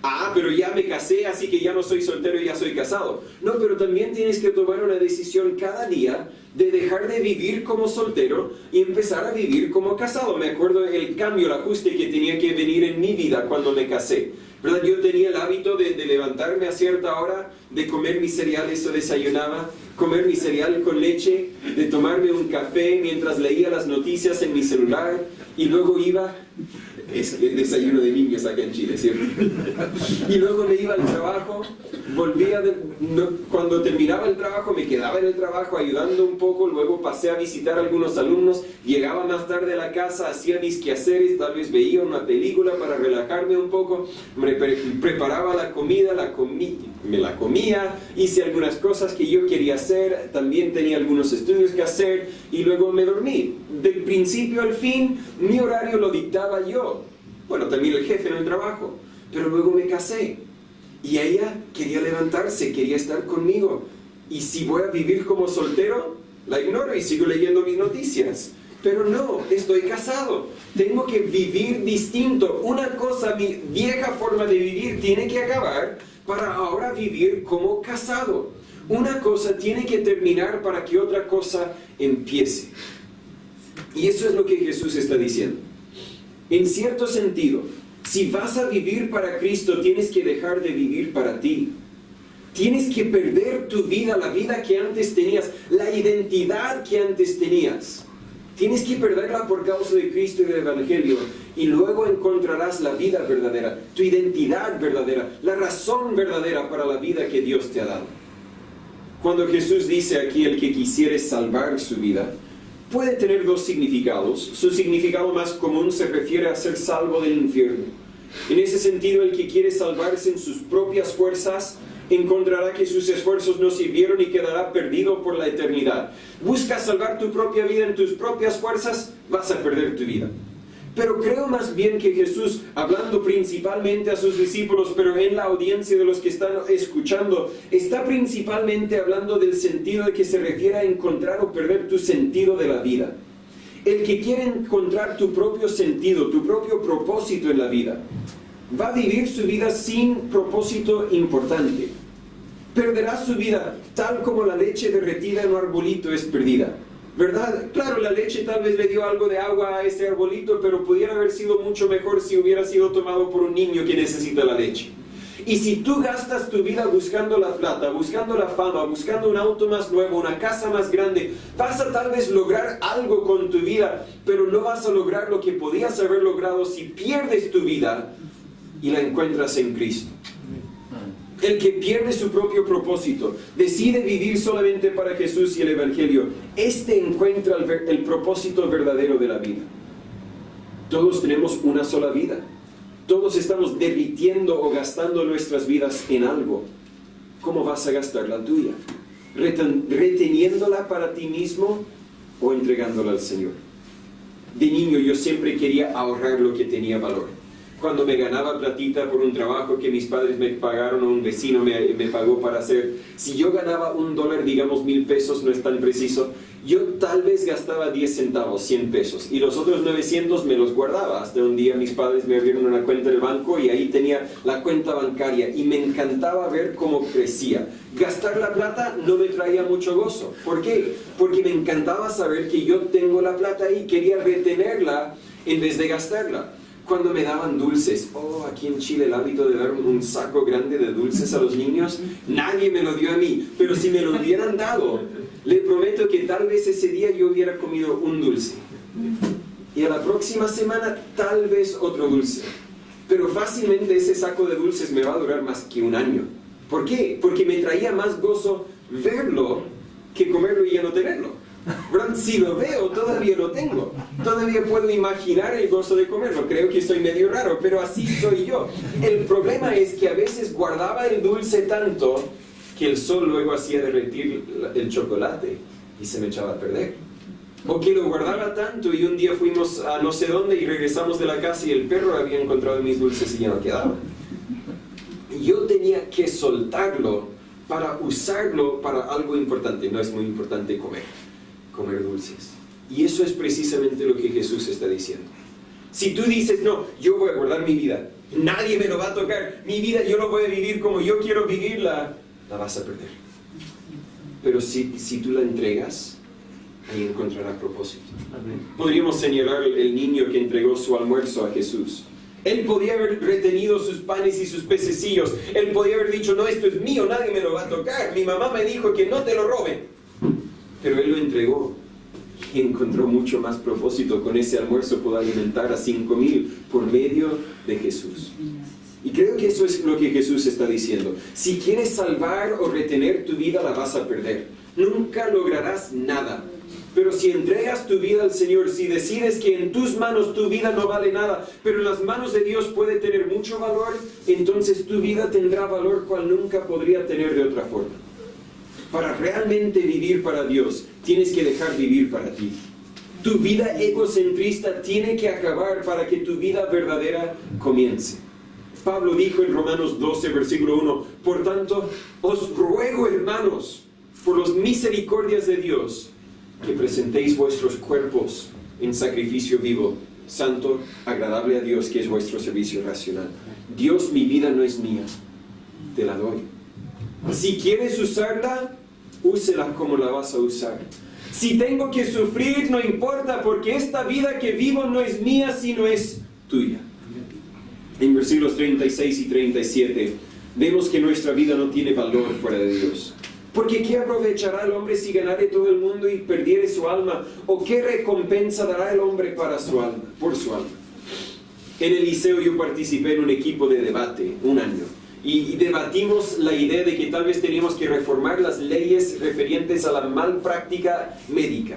Ah, pero ya me casé, así que ya no soy soltero y ya soy casado. No, pero también tienes que tomar una decisión cada día de dejar de vivir como soltero y empezar a vivir como casado. Me acuerdo el cambio, el ajuste que tenía que venir en mi vida cuando me casé, ¿verdad? Yo tenía el hábito de levantarme a cierta hora, de comer mis cereales o desayunaba, comer mi cereal con leche, de tomarme un café mientras leía las noticias en mi celular y luego iba... Es el desayuno de niños acá en Chile, ¿cierto? Y luego me iba al trabajo, cuando terminaba el trabajo me quedaba en el trabajo ayudando un poco, luego pasé a visitar a algunos alumnos, llegaba más tarde a la casa, hacía mis quehaceres, tal vez veía una película para relajarme un poco, preparaba la comida, me la comía, hice algunas cosas que yo quería hacer, también tenía algunos estudios que hacer y luego me dormí. Del principio al fin, mi horario lo dictaba yo. Bueno, también el jefe en el trabajo. Pero luego me casé. Y ella quería levantarse, quería estar conmigo. Y si voy a vivir como soltero, la ignoro y sigo leyendo mis noticias. Pero no, estoy casado. Tengo que vivir distinto. Una cosa, mi vieja forma de vivir tiene que acabar para ahora vivir como casado. Una cosa tiene que terminar para que otra cosa empiece. Y eso es lo que Jesús está diciendo. En cierto sentido, si vas a vivir para Cristo, tienes que dejar de vivir para ti. Tienes que perder tu vida, la vida que antes tenías, la identidad que antes tenías. Tienes que perderla por causa de Cristo y del Evangelio. Y luego encontrarás la vida verdadera, tu identidad verdadera, la razón verdadera para la vida que Dios te ha dado. Cuando Jesús dice aquí, el que quisiere salvar su vida, puede tener dos significados. Su significado más común se refiere a ser salvo del infierno. En ese sentido, el que quiere salvarse en sus propias fuerzas, encontrará que sus esfuerzos no sirvieron y quedará perdido por la eternidad. Buscas salvar tu propia vida en tus propias fuerzas, vas a perder tu vida. Pero creo más bien que Jesús, hablando principalmente a sus discípulos, pero en la audiencia de los que están escuchando, está principalmente hablando del sentido de que se refiere a encontrar o perder tu sentido de la vida. El que quiere encontrar tu propio sentido, tu propio propósito en la vida, va a vivir su vida sin propósito importante. Perderá su vida tal como la leche derretida en un arbolito es perdida. ¿Verdad? Claro, la leche tal vez le dio algo de agua a ese arbolito, pero pudiera haber sido mucho mejor si hubiera sido tomado por un niño que necesita la leche. Y si tú gastas tu vida buscando la plata, buscando la fama, buscando un auto más nuevo, una casa más grande, vas a tal vez lograr algo con tu vida, pero no vas a lograr lo que podías haber logrado si pierdes tu vida y la encuentras en Cristo. El que pierde su propio propósito, decide vivir solamente para Jesús y el Evangelio, este encuentra el propósito verdadero de la vida. Todos tenemos una sola vida. Todos estamos derritiendo o gastando nuestras vidas en algo. ¿Cómo vas a gastar la tuya? ¿Reteniéndola para ti mismo o entregándola al Señor? De niño yo siempre quería ahorrar lo que tenía valor. Cuando me ganaba platita por un trabajo que mis padres me pagaron o un vecino me pagó para hacer, si yo ganaba $1, digamos 1,000 pesos, no es tan preciso, yo tal vez gastaba 10 centavos, 100 pesos, y los otros 900 me los guardaba. Hasta un día mis padres me abrieron una cuenta en el banco y ahí tenía la cuenta bancaria y me encantaba ver cómo crecía. Gastar la plata no me traía mucho gozo. ¿Por qué? Porque me encantaba saber que yo tengo la plata ahí, quería retenerla en vez de gastarla. Cuando me daban dulces, aquí en Chile el hábito de dar un saco grande de dulces a los niños, nadie me lo dio a mí, pero si me lo hubieran dado, le prometo que tal vez ese día yo hubiera comido un dulce. Y a la próxima semana tal vez otro dulce. Pero fácilmente ese saco de dulces me va a durar más que un año. ¿Por qué? Porque me traía más gozo verlo que comerlo y ya no tenerlo. ¿Verdad? Si lo veo, todavía lo tengo. Todavía puedo imaginar el gozo de comerlo. Creo que soy medio raro, pero así soy yo. El problema es que a veces guardaba el dulce tanto que el sol luego hacía derretir el chocolate y se me echaba a perder. O que lo guardaba tanto y un día fuimos a no sé dónde y regresamos de la casa y el perro había encontrado mis dulces y ya no quedaban. Yo tenía que soltarlo para usarlo para algo importante. No es muy importante comer dulces. Y eso es precisamente lo que Jesús está diciendo. Si tú dices, no, yo voy a guardar mi vida, nadie me lo va a tocar, mi vida yo lo voy a vivir como yo quiero vivirla, la vas a perder. Pero si tú la entregas, ahí encontrará propósito. Amén. Podríamos señalar el niño que entregó su almuerzo a Jesús. Él podía haber retenido sus panes y sus pececillos. Él podía haber dicho, no, esto es mío, nadie me lo va a tocar. Mi mamá me dijo que no te lo roben. Pero él lo entregó y encontró mucho más propósito. Con ese almuerzo pudo alimentar a 5,000 por medio de Jesús. Y creo que eso es lo que Jesús está diciendo. Si quieres salvar o retener tu vida, la vas a perder. Nunca lograrás nada. Pero si entregas tu vida al Señor, si decides que en tus manos tu vida no vale nada, pero en las manos de Dios puede tener mucho valor, entonces tu vida tendrá valor cual nunca podría tener de otra forma. Para realmente vivir para Dios, tienes que dejar vivir para ti. Tu vida egocentrista tiene que acabar para que tu vida verdadera comience. Pablo dijo en Romanos 12, versículo 1, por tanto, os ruego, hermanos, por las misericordias de Dios, que presentéis vuestros cuerpos en sacrificio vivo, santo, agradable a Dios, que es vuestro servicio racional. Dios, mi vida no es mía, te la doy. Si quieres usarla, úsela como la vas a usar. Si tengo que sufrir, no importa, porque esta vida que vivo no es mía, sino es tuya. En versículos 36 y 37, vemos que nuestra vida no tiene valor fuera de Dios. Porque ¿qué aprovechará el hombre si ganare todo el mundo y perdiere su alma? ¿O qué recompensa dará el hombre por su alma? En el liceo yo participé en un equipo de debate, un año. Y debatimos la idea de que tal vez teníamos que reformar las leyes referentes a la malpráctica médica.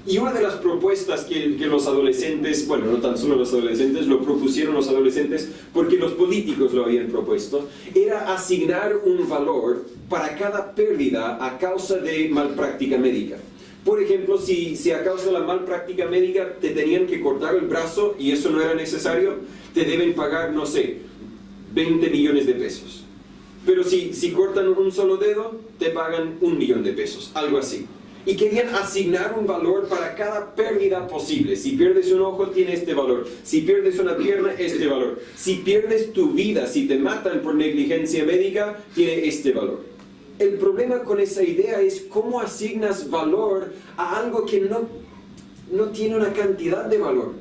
Y una de las propuestas que los adolescentes, bueno, no tan solo los adolescentes, lo propusieron los adolescentes porque los políticos lo habían propuesto, era asignar un valor para cada pérdida a causa de malpráctica médica. Por ejemplo, si a causa de la malpráctica médica te tenían que cortar el brazo y eso no era necesario, te deben pagar, no sé, 20 millones de pesos. Pero si cortan un solo dedo, te pagan 1 millón de pesos, algo así. Y querían asignar un valor para cada pérdida posible. Si pierdes un ojo, tiene este valor. Si pierdes una pierna, este valor. Si pierdes tu vida, si te matan por negligencia médica, tiene este valor. El problema con esa idea es cómo asignas valor a algo que no tiene una cantidad de valor.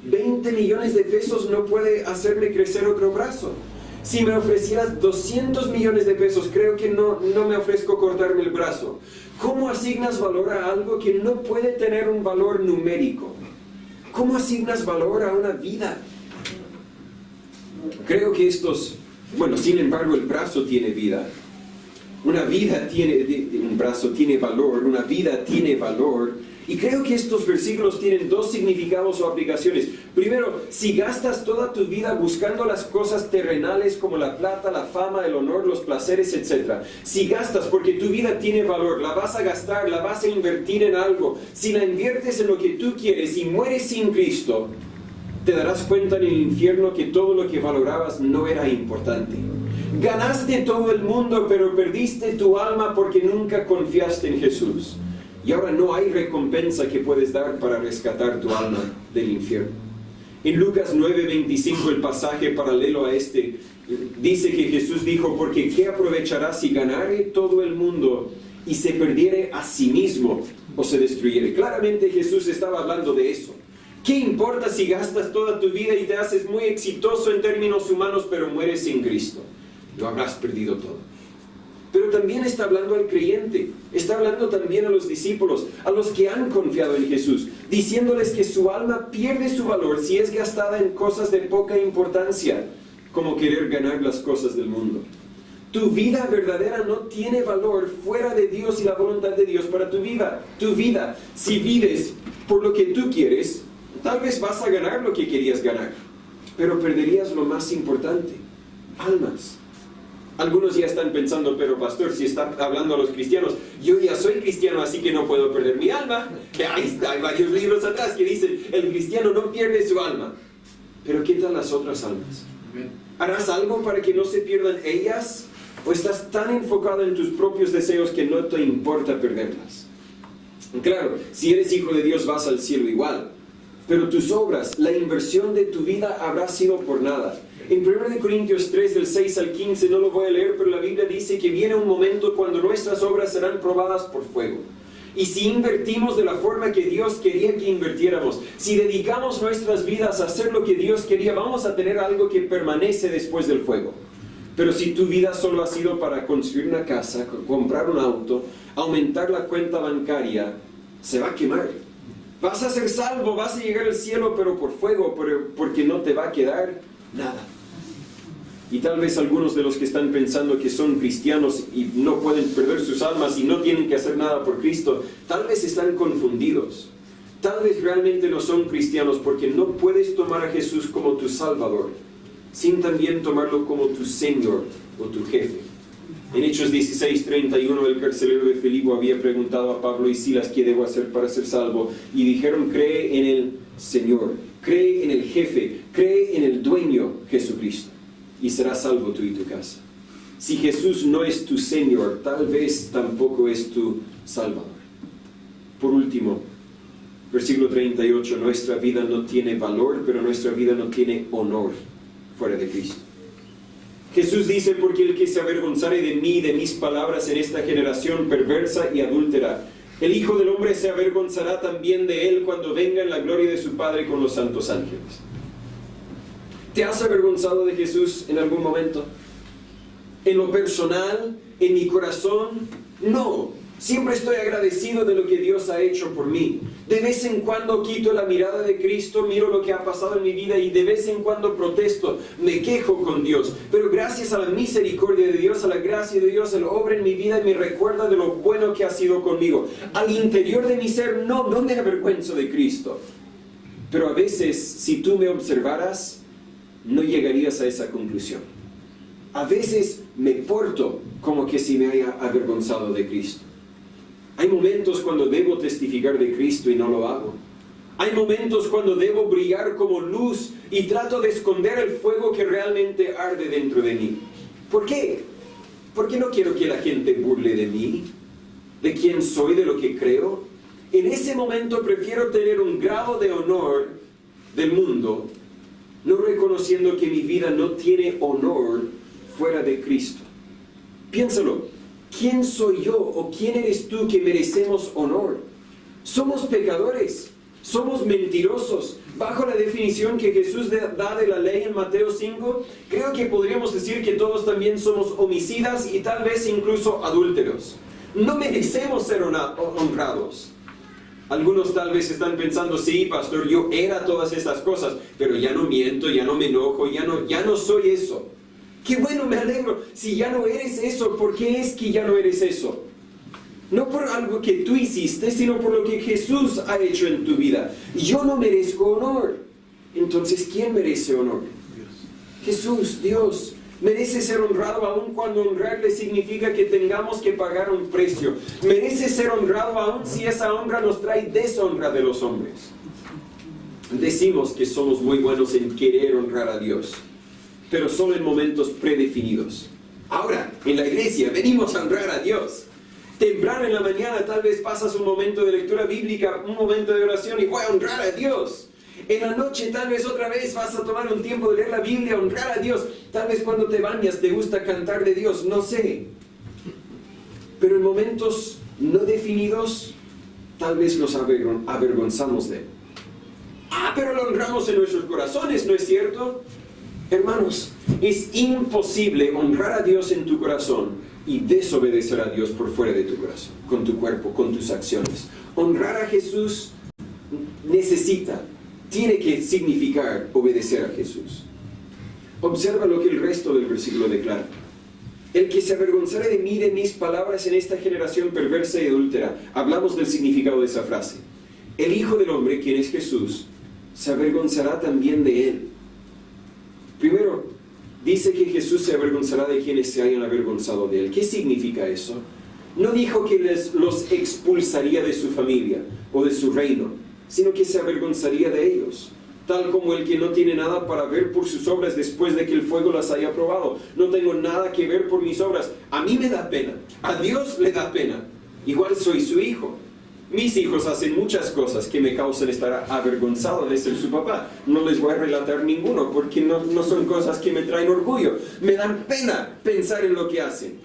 20 millones de pesos no puede hacerme crecer otro brazo. Si me ofrecieras 200 millones de pesos, creo que no me ofrezco cortarme el brazo. ¿Cómo asignas valor a algo que no puede tener un valor numérico? ¿Cómo asignas valor a una vida? Creo que sin embargo, el brazo tiene vida. Una vida un brazo tiene valor, una vida tiene valor. Y creo que estos versículos tienen 2 significados o aplicaciones. Primero, si gastas toda tu vida buscando las cosas terrenales como la plata, la fama, el honor, los placeres, etc. Si gastas porque tu vida tiene valor, la vas a gastar, la vas a invertir en algo. Si la inviertes en lo que tú quieres y mueres sin Cristo, te darás cuenta en el infierno que todo lo que valorabas no era importante. Ganaste todo el mundo, pero perdiste tu alma porque nunca confiaste en Jesús. Y ahora no hay recompensa que puedes dar para rescatar tu alma del infierno. En Lucas 9:25, el pasaje paralelo a este, dice que Jesús dijo, porque ¿qué aprovechará si ganare todo el mundo y se perdiere a sí mismo o se destruyere? Claramente Jesús estaba hablando de eso. ¿Qué importa si gastas toda tu vida y te haces muy exitoso en términos humanos, pero mueres sin Cristo? Lo habrás perdido todo. Pero también está hablando al creyente, está hablando también a los discípulos, a los que han confiado en Jesús, diciéndoles que su alma pierde su valor si es gastada en cosas de poca importancia, como querer ganar las cosas del mundo. Tu vida verdadera no tiene valor fuera de Dios y la voluntad de Dios para tu vida. Tu vida, si vives por lo que tú quieres, tal vez vas a ganar lo que querías ganar, pero perderías lo más importante, almas. Algunos ya están pensando, pero pastor, si está hablando a los cristianos, yo ya soy cristiano, así que no puedo perder mi alma. Ahí está, hay varios libros atrás que dicen, el cristiano no pierde su alma. Pero ¿qué tal las otras almas? ¿Harás algo para que no se pierdan ellas? ¿O estás tan enfocado en tus propios deseos que no te importa perderlas? Claro, si eres hijo de Dios vas al cielo igual. pero tus obras, la inversión de tu vida habrá sido por nada. En 1 Corintios 3, del 6 al 15, no lo voy a leer, pero la Biblia dice que viene un momento cuando nuestras obras serán probadas por fuego. Y si invertimos de la forma que Dios quería que invirtiéramos, si dedicamos nuestras vidas a hacer lo que Dios quería, vamos a tener algo que permanece después del fuego. Pero si tu vida solo ha sido para construir una casa, comprar un auto, aumentar la cuenta bancaria, se va a quemar. Vas a ser salvo, vas a llegar al cielo, pero por fuego, porque no te va a quedar nada. Y tal vez algunos de los que están pensando que son cristianos y no pueden perder sus almas y no tienen que hacer nada por Cristo, tal vez están confundidos. Tal vez realmente no son cristianos porque no puedes tomar a Jesús como tu Salvador, sin también tomarlo como tu Señor o tu jefe. En Hechos 16:31, el carcelero de Filipo había preguntado a Pablo y Silas qué debo hacer para ser salvo, y dijeron: cree en el Señor, cree en el jefe, cree en el dueño Jesucristo, y serás salvo tú y tu casa. Si Jesús no es tu Señor, tal vez tampoco es tu Salvador. Por último, versículo 38, nuestra vida no tiene valor, pero nuestra vida no tiene honor fuera de Cristo. Jesús dice: porque el que se avergonzare de mí y de mis palabras en esta generación perversa y adúltera, el Hijo del Hombre se avergonzará también de él cuando venga en la gloria de su Padre con los santos ángeles. ¿Te has avergonzado de Jesús en algún momento? ¿En lo personal? ¿En mi corazón? No. Siempre estoy agradecido de lo que Dios ha hecho por mí. De vez en cuando quito la mirada de Cristo, miro lo que ha pasado en mi vida y de vez en cuando protesto, me quejo con Dios. Pero gracias a la misericordia de Dios, a la gracia de Dios, Él obra en mi vida y me recuerda de lo bueno que ha sido conmigo. Al interior de mi ser, no me avergüenzo de Cristo. Pero a veces, si tú me observaras, no llegarías a esa conclusión. A veces me porto como que si me haya avergonzado de Cristo. Hay momentos cuando debo testificar de Cristo y no lo hago. Hay momentos cuando debo brillar como luz y trato de esconder el fuego que realmente arde dentro de mí. ¿Por qué? Porque no quiero que la gente burle de mí, de quién soy, de lo que creo. En ese momento prefiero tener un grado de honor del mundo, no reconociendo que mi vida no tiene honor fuera de Cristo. Piénsalo. ¿Quién soy yo o quién eres tú que merecemos honor? Somos pecadores, somos mentirosos. Bajo la definición que Jesús da de la ley en Mateo 5, creo que podríamos decir que todos también somos homicidas y tal vez incluso adúlteros. No merecemos ser honrados. Algunos tal vez están pensando: sí, pastor, yo era todas estas cosas, pero ya no miento, ya no me enojo, ya no soy eso. ¡Qué bueno, me alegro! Si ya no eres eso, ¿por qué es que ya no eres eso? No por algo que tú hiciste, sino por lo que Jesús ha hecho en tu vida. Yo no merezco honor. Entonces, ¿quién merece honor? Jesús, Dios. Merece ser honrado aun cuando honrarle significa que tengamos que pagar un precio. Merece ser honrado aun si esa honra nos trae deshonra de los hombres. Decimos que somos muy buenos en querer honrar a Dios, pero solo en momentos predefinidos. Ahora, en la iglesia, venimos a honrar a Dios. Temprano en la mañana tal vez pasas un momento de lectura bíblica, un momento de oración y voy a honrar a Dios. En la noche tal vez otra vez vas a tomar un tiempo de leer la Biblia, honrar a Dios. Tal vez cuando te bañas te gusta cantar de Dios, no sé. Pero en momentos no definidos, tal vez nos avergonzamos de Él. Pero lo honramos en nuestros corazones, ¿no es cierto? Hermanos, es imposible honrar a Dios en tu corazón y desobedecer a Dios por fuera de tu corazón, con tu cuerpo, con tus acciones. Honrar a Jesús tiene que significar obedecer a Jesús. Observa lo que el resto del versículo declara. El que se avergonzare de mí, de mis palabras en esta generación perversa y adúltera. Hablamos del significado de esa frase. El Hijo del Hombre, quien es Jesús, se avergonzará también de él. Primero, dice que Jesús se avergonzará de quienes se hayan avergonzado de él. ¿Qué significa eso? No dijo que los expulsaría de su familia o de su reino, sino que se avergonzaría de ellos. Tal como el que no tiene nada para ver por sus obras después de que el fuego las haya probado. No tengo nada que ver por mis obras. A mí me da pena. A Dios le da pena. Igual soy su hijo. Mis hijos hacen muchas cosas que me causan estar avergonzado de ser su papá. No les voy a relatar ninguno porque no son cosas que me traen orgullo. Me dan pena pensar en lo que hacen.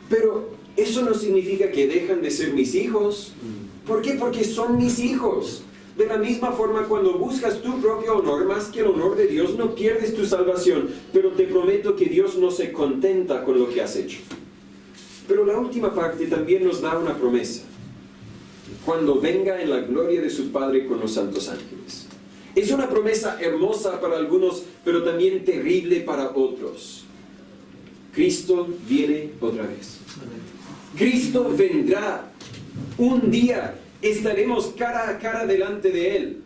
Pero eso no significa que dejan de ser mis hijos. ¿Por qué? Porque son mis hijos. De la misma forma, cuando buscas tu propio honor más que el honor de Dios, no pierdes tu salvación. Pero te prometo que Dios no se contenta con lo que has hecho. Pero la última parte también nos da una promesa. Cuando venga en la gloria de su Padre con los santos ángeles. Es una promesa hermosa para algunos, pero también terrible para otros. Cristo viene otra vez. Cristo vendrá. Un día estaremos cara a cara delante de Él.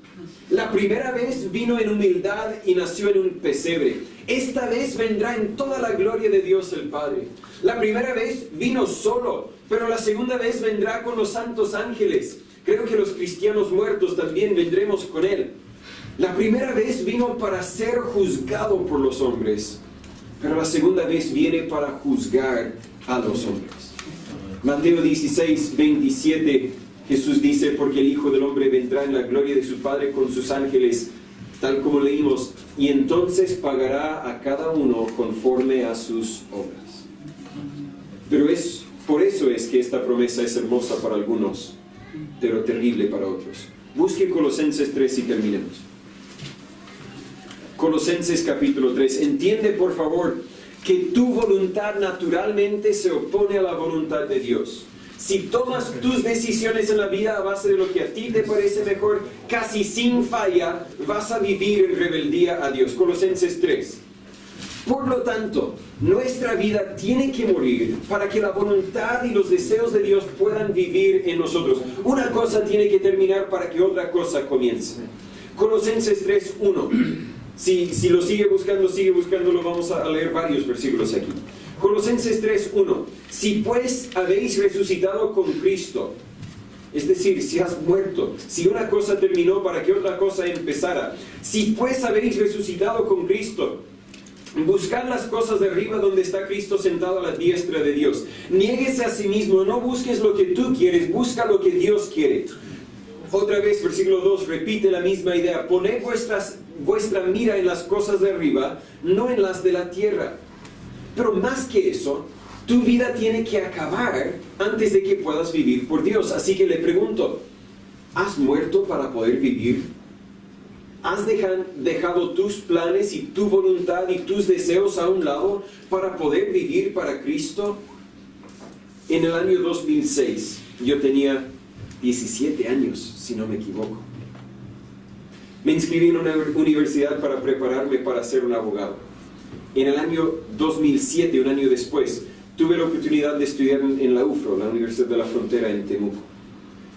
La primera vez vino en humildad y nació en un pesebre. Esta vez vendrá en toda la gloria de Dios el Padre. La primera vez vino solo, pero la segunda vez vendrá con los santos ángeles. Creo que los cristianos muertos también vendremos con Él. La primera vez vino para ser juzgado por los hombres, pero la segunda vez viene para juzgar a los hombres. Mateo 16, 27, Jesús dice, porque el Hijo del Hombre vendrá en la gloria de su Padre con sus ángeles, tal como leímos, y entonces pagará a cada uno conforme a sus obras. Pero por eso es que esta promesa es hermosa para algunos, pero terrible para otros. Busque Colosenses 3 y terminemos. Colosenses capítulo 3. Entiende, por favor, que tu voluntad naturalmente se opone a la voluntad de Dios. Si tomas tus decisiones en la vida a base de lo que a ti te parece mejor, casi sin falla, vas a vivir en rebeldía a Dios. Colosenses 3. Por lo tanto, nuestra vida tiene que morir para que la voluntad y los deseos de Dios puedan vivir en nosotros. Una cosa tiene que terminar para que otra cosa comience. Colosenses 3:1. Si lo sigue buscando, lo vamos a leer varios versículos aquí. Colosenses 3:1. Si pues habéis resucitado con Cristo, es decir, si has muerto, si una cosa terminó para que otra cosa empezara, si pues habéis resucitado con Cristo, buscad las cosas de arriba donde está Cristo sentado a la diestra de Dios. Niéguese a sí mismo, no busques lo que tú quieres, busca lo que Dios quiere. Otra vez, versículo 2, repite la misma idea. Poned vuestra mira en las cosas de arriba, no en las de la tierra. Pero más que eso, tu vida tiene que acabar antes de que puedas vivir por Dios. Así que le pregunto, ¿has muerto para poder vivir? ¿Has dejado tus planes y tu voluntad y tus deseos a un lado para poder vivir para Cristo? En el año 2006, yo tenía 17 años, si no me equivoco. Me inscribí en una universidad para prepararme para ser un abogado. En el año 2007, un año después, tuve la oportunidad de estudiar en la UFRO, la Universidad de la Frontera en Temuco.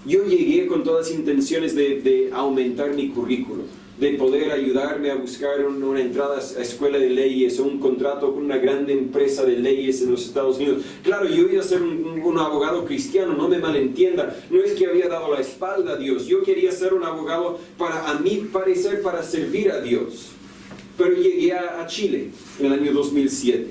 Yo llegué con todas intenciones de aumentar mi currículo, de poder ayudarme a buscar una entrada a escuela de leyes o un contrato con una grande empresa de leyes en los Estados Unidos. Claro, yo iba a ser un abogado cristiano, no me malentienda. No es que había dado la espalda a Dios. Yo quería ser un abogado a mi parecer, para servir a Dios. Pero llegué a Chile en el año 2007.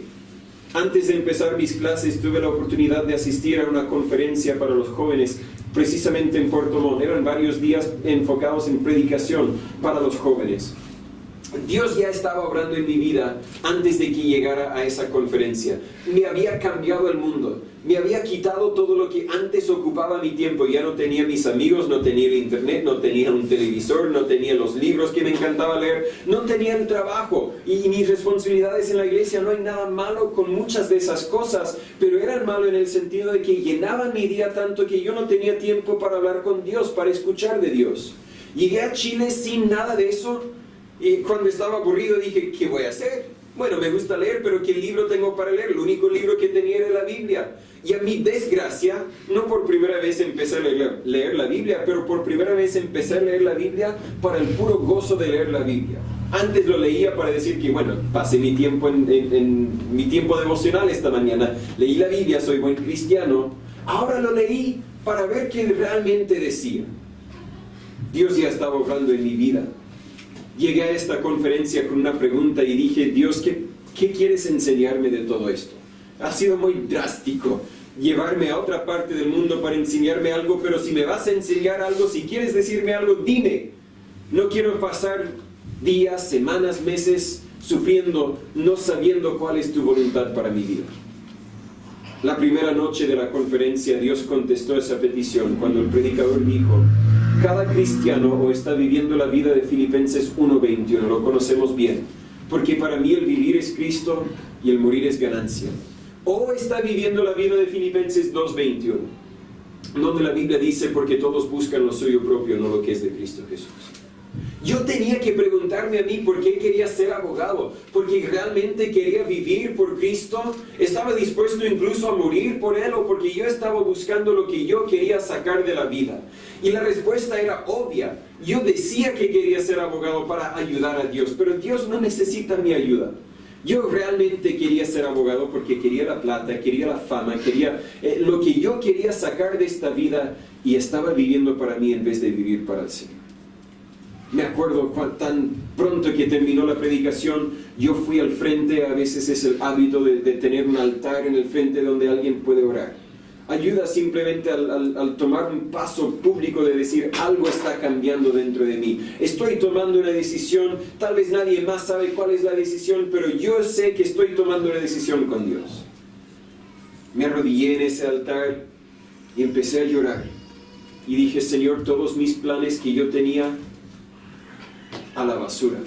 Antes de empezar mis clases, tuve la oportunidad de asistir a una conferencia para los jóvenes precisamente en Puerto Montt. Eran varios días enfocados en predicación para los jóvenes. Dios ya estaba obrando en mi vida antes de que llegara a esa conferencia. Me había cambiado el mundo. Me había quitado todo lo que antes ocupaba mi tiempo. Ya no tenía mis amigos, no tenía el internet, no tenía un televisor, no tenía los libros que me encantaba leer, no tenía el trabajo y mis responsabilidades en la iglesia. No hay nada malo con muchas de esas cosas, pero eran malo en el sentido de que llenaban mi día tanto que yo no tenía tiempo para hablar con Dios, para escuchar de Dios. Llegué a Chile sin nada de eso. Y cuando estaba aburrido dije, ¿qué voy a hacer? Bueno, me gusta leer, pero ¿qué libro tengo para leer? El único libro que tenía era la Biblia. Y a mi desgracia, no por primera vez empecé a leer la Biblia, pero por primera vez empecé a leer la Biblia para el puro gozo de leer la Biblia. Antes lo leía para decir que, bueno, pasé mi tiempo en mi tiempo devocional esta mañana. Leí la Biblia, soy buen cristiano. Ahora lo leí para ver qué realmente decía. Dios ya estaba obrando en mi vida. Llegué a esta conferencia con una pregunta y dije, Dios, ¿qué quieres enseñarme de todo esto? Ha sido muy drástico. llevarme a otra parte del mundo para enseñarme algo, pero si me vas a enseñar algo, si quieres decirme algo, dime. No quiero pasar días, semanas, meses sufriendo, no sabiendo cuál es tu voluntad para mi vida. La primera noche de la conferencia, Dios contestó esa petición cuando el predicador dijo: cada cristiano o está viviendo la vida de Filipenses 1:21, lo conocemos bien, porque para mí el vivir es Cristo y el morir es ganancia. O está viviendo la vida de Filipenses 2:21, donde la Biblia dice: porque todos buscan lo suyo propio, no lo que es de Cristo Jesús. Yo tenía que preguntarme a mí por qué quería ser abogado, porque realmente quería vivir por Cristo, estaba dispuesto incluso a morir por Él, o porque yo estaba buscando lo que yo quería sacar de la vida. Y la respuesta era obvia. Yo decía que quería ser abogado para ayudar a Dios, pero Dios no necesita mi ayuda. Yo realmente quería ser abogado porque quería la plata, quería la fama, quería lo que yo quería sacar de esta vida, y estaba viviendo para mí en vez de vivir para el Señor. Me acuerdo tan pronto que terminó la predicación, yo fui al frente. A veces es el hábito de tener un altar en el frente donde alguien puede orar. Ayuda simplemente al tomar un paso público de decir: algo está cambiando dentro de mí. Estoy tomando una decisión, tal vez nadie más sabe cuál es la decisión, pero yo sé que estoy tomando una decisión con Dios. Me arrodillé en ese altar y empecé a llorar. Y dije: Señor, todos mis planes que yo tenía, a la basura.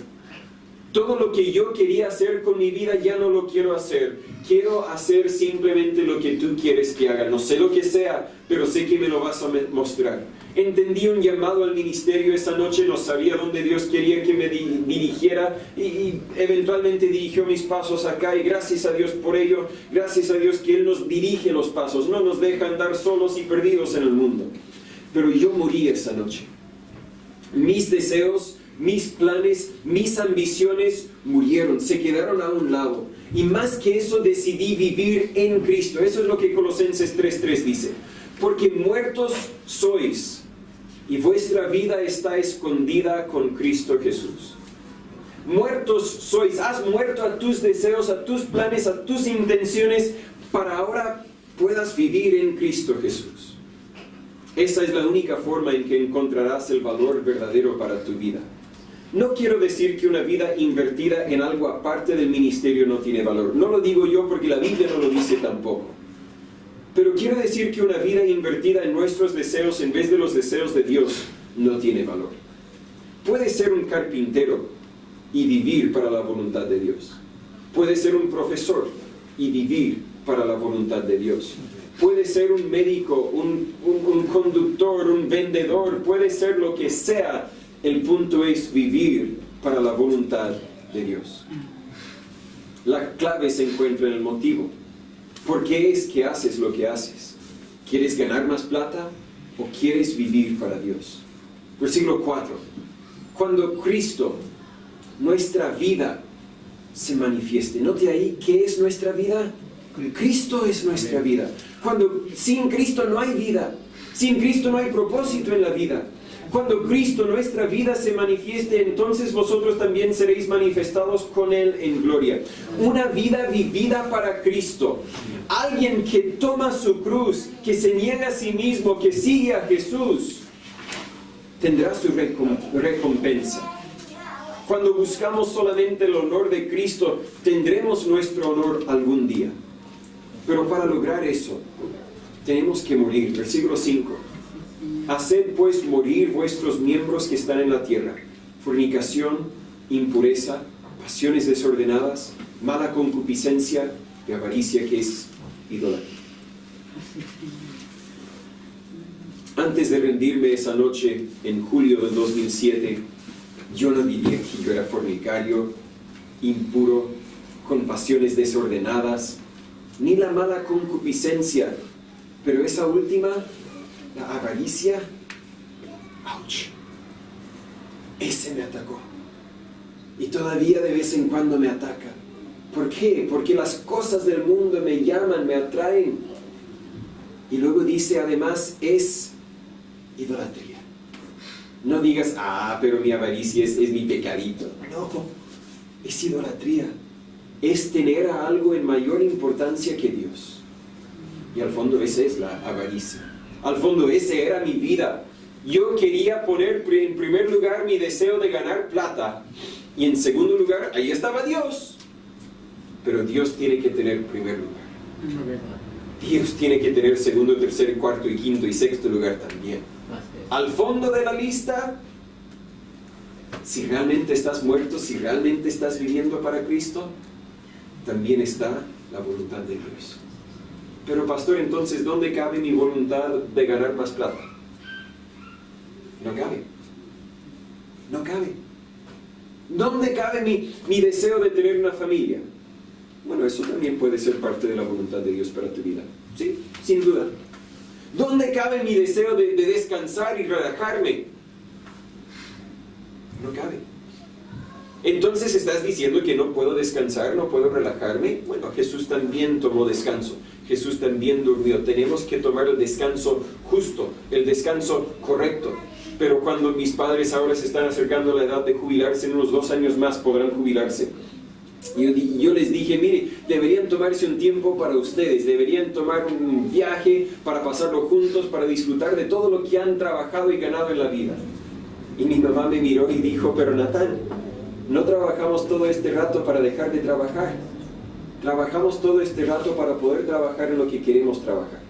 Todo lo que yo quería hacer con mi vida ya no lo quiero hacer. Quiero hacer simplemente lo que tú quieres que haga. No sé lo que sea, pero sé que me lo vas a mostrar. Entendí un llamado al ministerio esa noche, no sabía dónde Dios quería que me dirigiera, y eventualmente dirigió mis pasos acá, y gracias a Dios por ello. Gracias a Dios que Él nos dirige los pasos, no nos deja andar solos y perdidos en el mundo. Pero yo morí esa noche. Mis deseos, mis planes, mis ambiciones murieron, se quedaron a un lado. Y más que eso, decidí vivir en Cristo. Eso es lo que Colosenses 3:3 dice: porque muertos sois, y vuestra vida está escondida con Cristo Jesús. Muertos sois, has muerto a tus deseos, a tus planes, a tus intenciones, para ahora puedas vivir en Cristo Jesús. Esa es la única forma en que encontrarás el valor verdadero para tu vida. No quiero decir que una vida invertida en algo aparte del ministerio no tiene valor. No lo digo yo porque la Biblia no lo dice tampoco. Pero quiero decir que una vida invertida en nuestros deseos en vez de los deseos de Dios no tiene valor. Puedes ser un carpintero y vivir para la voluntad de Dios. Puedes ser un profesor y vivir para la voluntad de Dios. Puedes ser un médico, un conductor, un vendedor, puede ser lo que sea. El punto es vivir para la voluntad de Dios. La clave se encuentra en el motivo. ¿Por qué es que haces lo que haces? ¿Quieres ganar más plata o quieres vivir para Dios? Versículo 4. Cuando Cristo, nuestra vida, se manifieste. Note ahí, ¿qué es nuestra vida? Cristo es nuestra vida. Cuando sin Cristo no hay vida. Sin Cristo no hay propósito en la vida. Cuando Cristo, nuestra vida, se manifieste, entonces vosotros también seréis manifestados con Él en gloria. Una vida vivida para Cristo. Alguien que toma su cruz, que se niega a sí mismo, que sigue a Jesús, tendrá su recompensa. Cuando buscamos solamente el honor de Cristo, tendremos nuestro honor algún día. Pero para lograr eso, tenemos que morir. Versículo 5. Haced pues morir vuestros miembros que están en la tierra: fornicación, impureza, pasiones desordenadas, mala concupiscencia y avaricia, que es idolatría. Antes de rendirme esa noche, en julio del 2007, yo no diría que yo era fornicario, impuro, con pasiones desordenadas, ni la mala concupiscencia, pero esa última, la avaricia, ¡ouch!, ese me atacó. Y todavía de vez en cuando me ataca. ¿Por qué? Porque las cosas del mundo me llaman, me atraen. Y luego dice además, es idolatría. No digas, pero mi avaricia es mi pecadito. No, es idolatría. Es tener a algo en mayor importancia que Dios. Y al fondo esa es la avaricia. Al fondo esa era mi vida. Yo quería poner en primer lugar mi deseo de ganar plata. Y en segundo lugar, ahí estaba Dios. Pero Dios tiene que tener primer lugar. Dios tiene que tener segundo, tercer, cuarto y quinto y sexto lugar también. Al fondo de la lista, si realmente estás muerto, si realmente estás viviendo para Cristo, también está la voluntad de Dios. Pero pastor, entonces, ¿dónde cabe mi voluntad de ganar más plata? No cabe. No cabe. ¿Dónde cabe mi deseo de tener una familia? Bueno, eso también puede ser parte de la voluntad de Dios para tu vida. Sí, sin duda. ¿Dónde cabe mi deseo de descansar y relajarme? No cabe. Entonces estás diciendo que no puedo descansar, no puedo relajarme. Bueno, Jesús también tomó descanso. Jesús también durmió. Tenemos que tomar el descanso justo, el descanso correcto. Pero cuando mis padres ahora se están acercando a la edad de jubilarse, en unos 2 años más podrán jubilarse. Yo les dije, mire, deberían tomarse un tiempo para ustedes, deberían tomar un viaje para pasarlo juntos, para disfrutar de todo lo que han trabajado y ganado en la vida. Y mi mamá me miró y dijo, pero Natán, no trabajamos todo este rato para dejar de trabajar. Trabajamos todo este rato para poder trabajar en lo que queremos trabajar.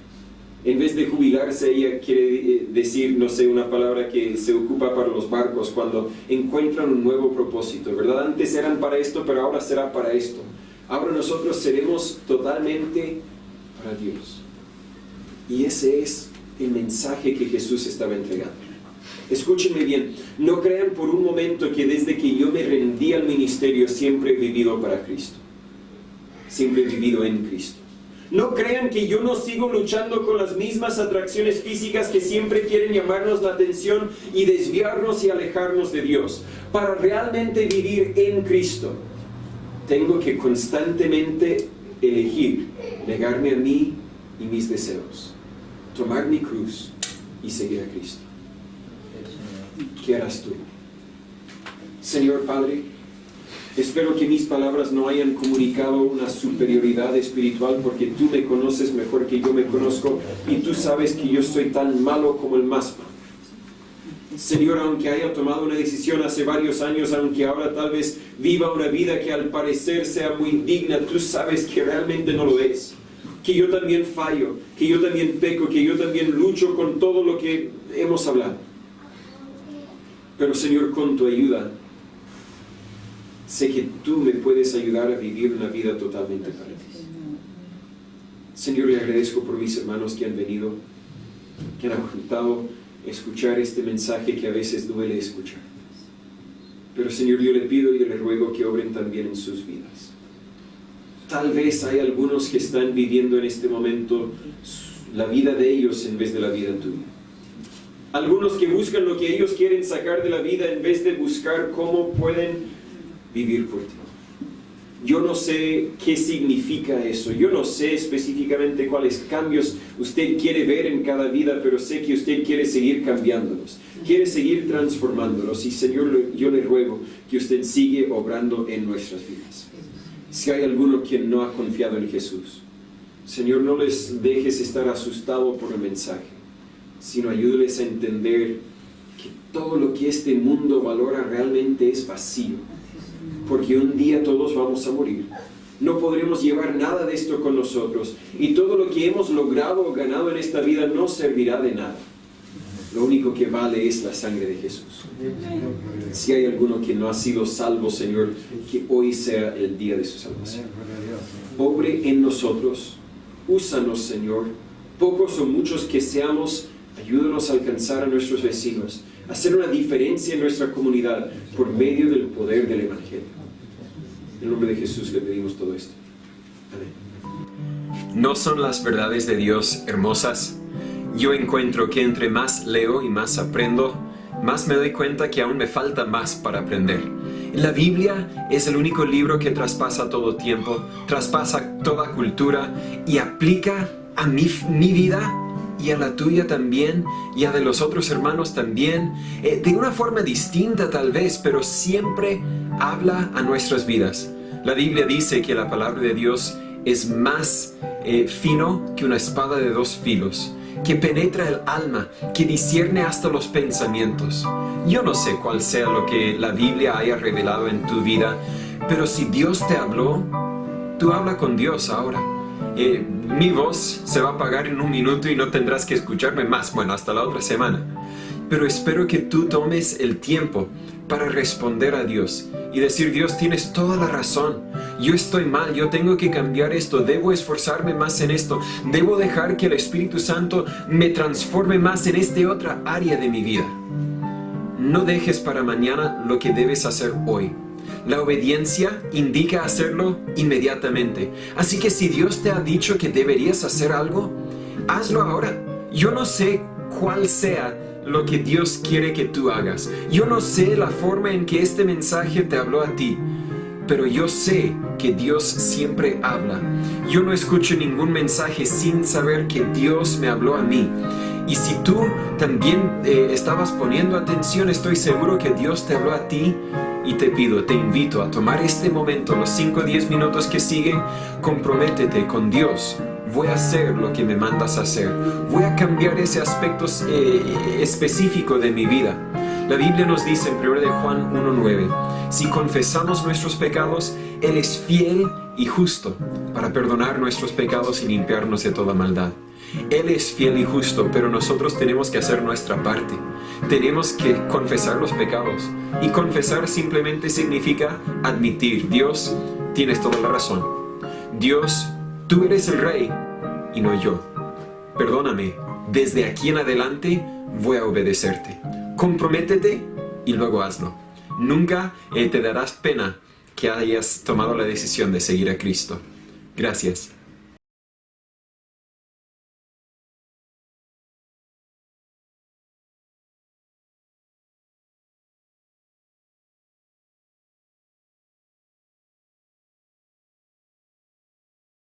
En vez de jubilarse, ella quiere decir, no sé, una palabra que se ocupa para los barcos cuando encuentran un nuevo propósito, ¿verdad? Antes eran para esto, pero ahora será para esto. Ahora nosotros seremos totalmente para Dios. Y ese es el mensaje que Jesús estaba entregando. Escúchenme bien, no crean por un momento que desde que yo me rendí al ministerio siempre he vivido para Cristo. Siempre he vivido en Cristo. No crean que yo no sigo luchando con las mismas atracciones físicas que siempre quieren llamarnos la atención y desviarnos y alejarnos de Dios. Para realmente vivir en Cristo, tengo que constantemente elegir negarme a mí y mis deseos, tomar mi cruz y seguir a Cristo. ¿Qué harás tú? Señor Padre, espero que mis palabras no hayan comunicado una superioridad espiritual, porque tú me conoces mejor que yo me conozco y tú sabes que yo soy tan malo como el más malo. Señor, aunque haya tomado una decisión hace varios años, aunque ahora tal vez viva una vida que al parecer sea muy digna, tú sabes que realmente no lo es. Que yo también fallo, que yo también peco, que yo también lucho con todo lo que hemos hablado. Pero Señor, con tu ayuda, sé que tú me puedes ayudar a vivir una vida totalmente para ti. Señor, le agradezco por mis hermanos que han venido, que han aguantado escuchar este mensaje que a veces duele escuchar. Pero Señor, yo le pido y le ruego que obren también en sus vidas. Tal vez hay algunos que están viviendo en este momento la vida de ellos en vez de la vida tuya. Algunos que buscan lo que ellos quieren sacar de la vida en vez de buscar cómo pueden vivir por ti. Yo no sé qué significa eso. Yo no sé específicamente cuáles cambios usted quiere ver en cada vida, pero sé que usted quiere seguir cambiándolos, quiere seguir transformándolos. Y Señor, yo le ruego que usted sigue obrando en nuestras vidas. Si hay alguno que no ha confiado en Jesús, Señor, no les dejes estar asustados por el mensaje, sino ayúdales a entender que todo lo que este mundo valora realmente es vacío, porque un día todos vamos a morir. No podremos llevar nada de esto con nosotros, y todo lo que hemos logrado o ganado en esta vida no servirá de nada. Lo único que vale es la sangre de Jesús. Si hay alguno que no ha sido salvo, Señor, que hoy sea el día de su salvación. Obre en nosotros, úsanos, Señor, pocos o muchos que seamos. Ayúdanos a alcanzar a nuestros vecinos, a hacer una diferencia en nuestra comunidad por medio del poder del Evangelio. En el nombre de Jesús le pedimos todo esto. Amén. ¿No son las verdades de Dios hermosas? Yo encuentro que entre más leo y más aprendo, más me doy cuenta que aún me falta más para aprender. La Biblia es el único libro que traspasa todo tiempo, traspasa toda cultura y aplica a mi vida y a la tuya también, y a de los otros hermanos también, de una forma distinta tal vez, pero siempre habla a nuestras vidas. La Biblia dice que la palabra de Dios es más fino que una espada de dos filos, que penetra el alma, que discierne hasta los pensamientos. Yo no sé cuál sea lo que la Biblia haya revelado en tu vida, pero si Dios te habló, tú habla con Dios ahora. Mi voz se va a apagar en un minuto y no tendrás que escucharme más, bueno, hasta la otra semana. Pero espero que tú tomes el tiempo para responder a Dios y decir: Dios, tienes toda la razón, yo estoy mal, yo tengo que cambiar esto, debo esforzarme más en esto, debo dejar que el Espíritu Santo me transforme más en esta otra área de mi vida. No dejes para mañana lo que debes hacer hoy. La obediencia indica hacerlo inmediatamente. Así que si Dios te ha dicho que deberías hacer algo, hazlo ahora. Yo no sé cuál sea lo que Dios quiere que tú hagas. Yo no sé la forma en que este mensaje te habló a ti, pero yo sé que Dios siempre habla. Yo no escucho ningún mensaje sin saber que Dios me habló a mí. Y si tú también estabas poniendo atención, estoy seguro que Dios te habló a ti. Y te invito a tomar este momento, los 5 o 10 minutos que siguen, comprométete con Dios. Voy a hacer lo que me mandas a hacer. Voy a cambiar ese aspecto específico de mi vida. La Biblia nos dice en 1 de Juan 1:9, si confesamos nuestros pecados, Él es fiel y justo para perdonar nuestros pecados y limpiarnos de toda maldad. Él es fiel y justo, pero nosotros tenemos que hacer nuestra parte. Tenemos que confesar los pecados. Y confesar simplemente significa admitir: Dios, tienes toda la razón. Dios, tú eres el Rey y no yo. Perdóname, desde aquí en adelante voy a obedecerte. Comprométete y luego hazlo. Nunca te darás pena que hayas tomado la decisión de seguir a Cristo. Gracias.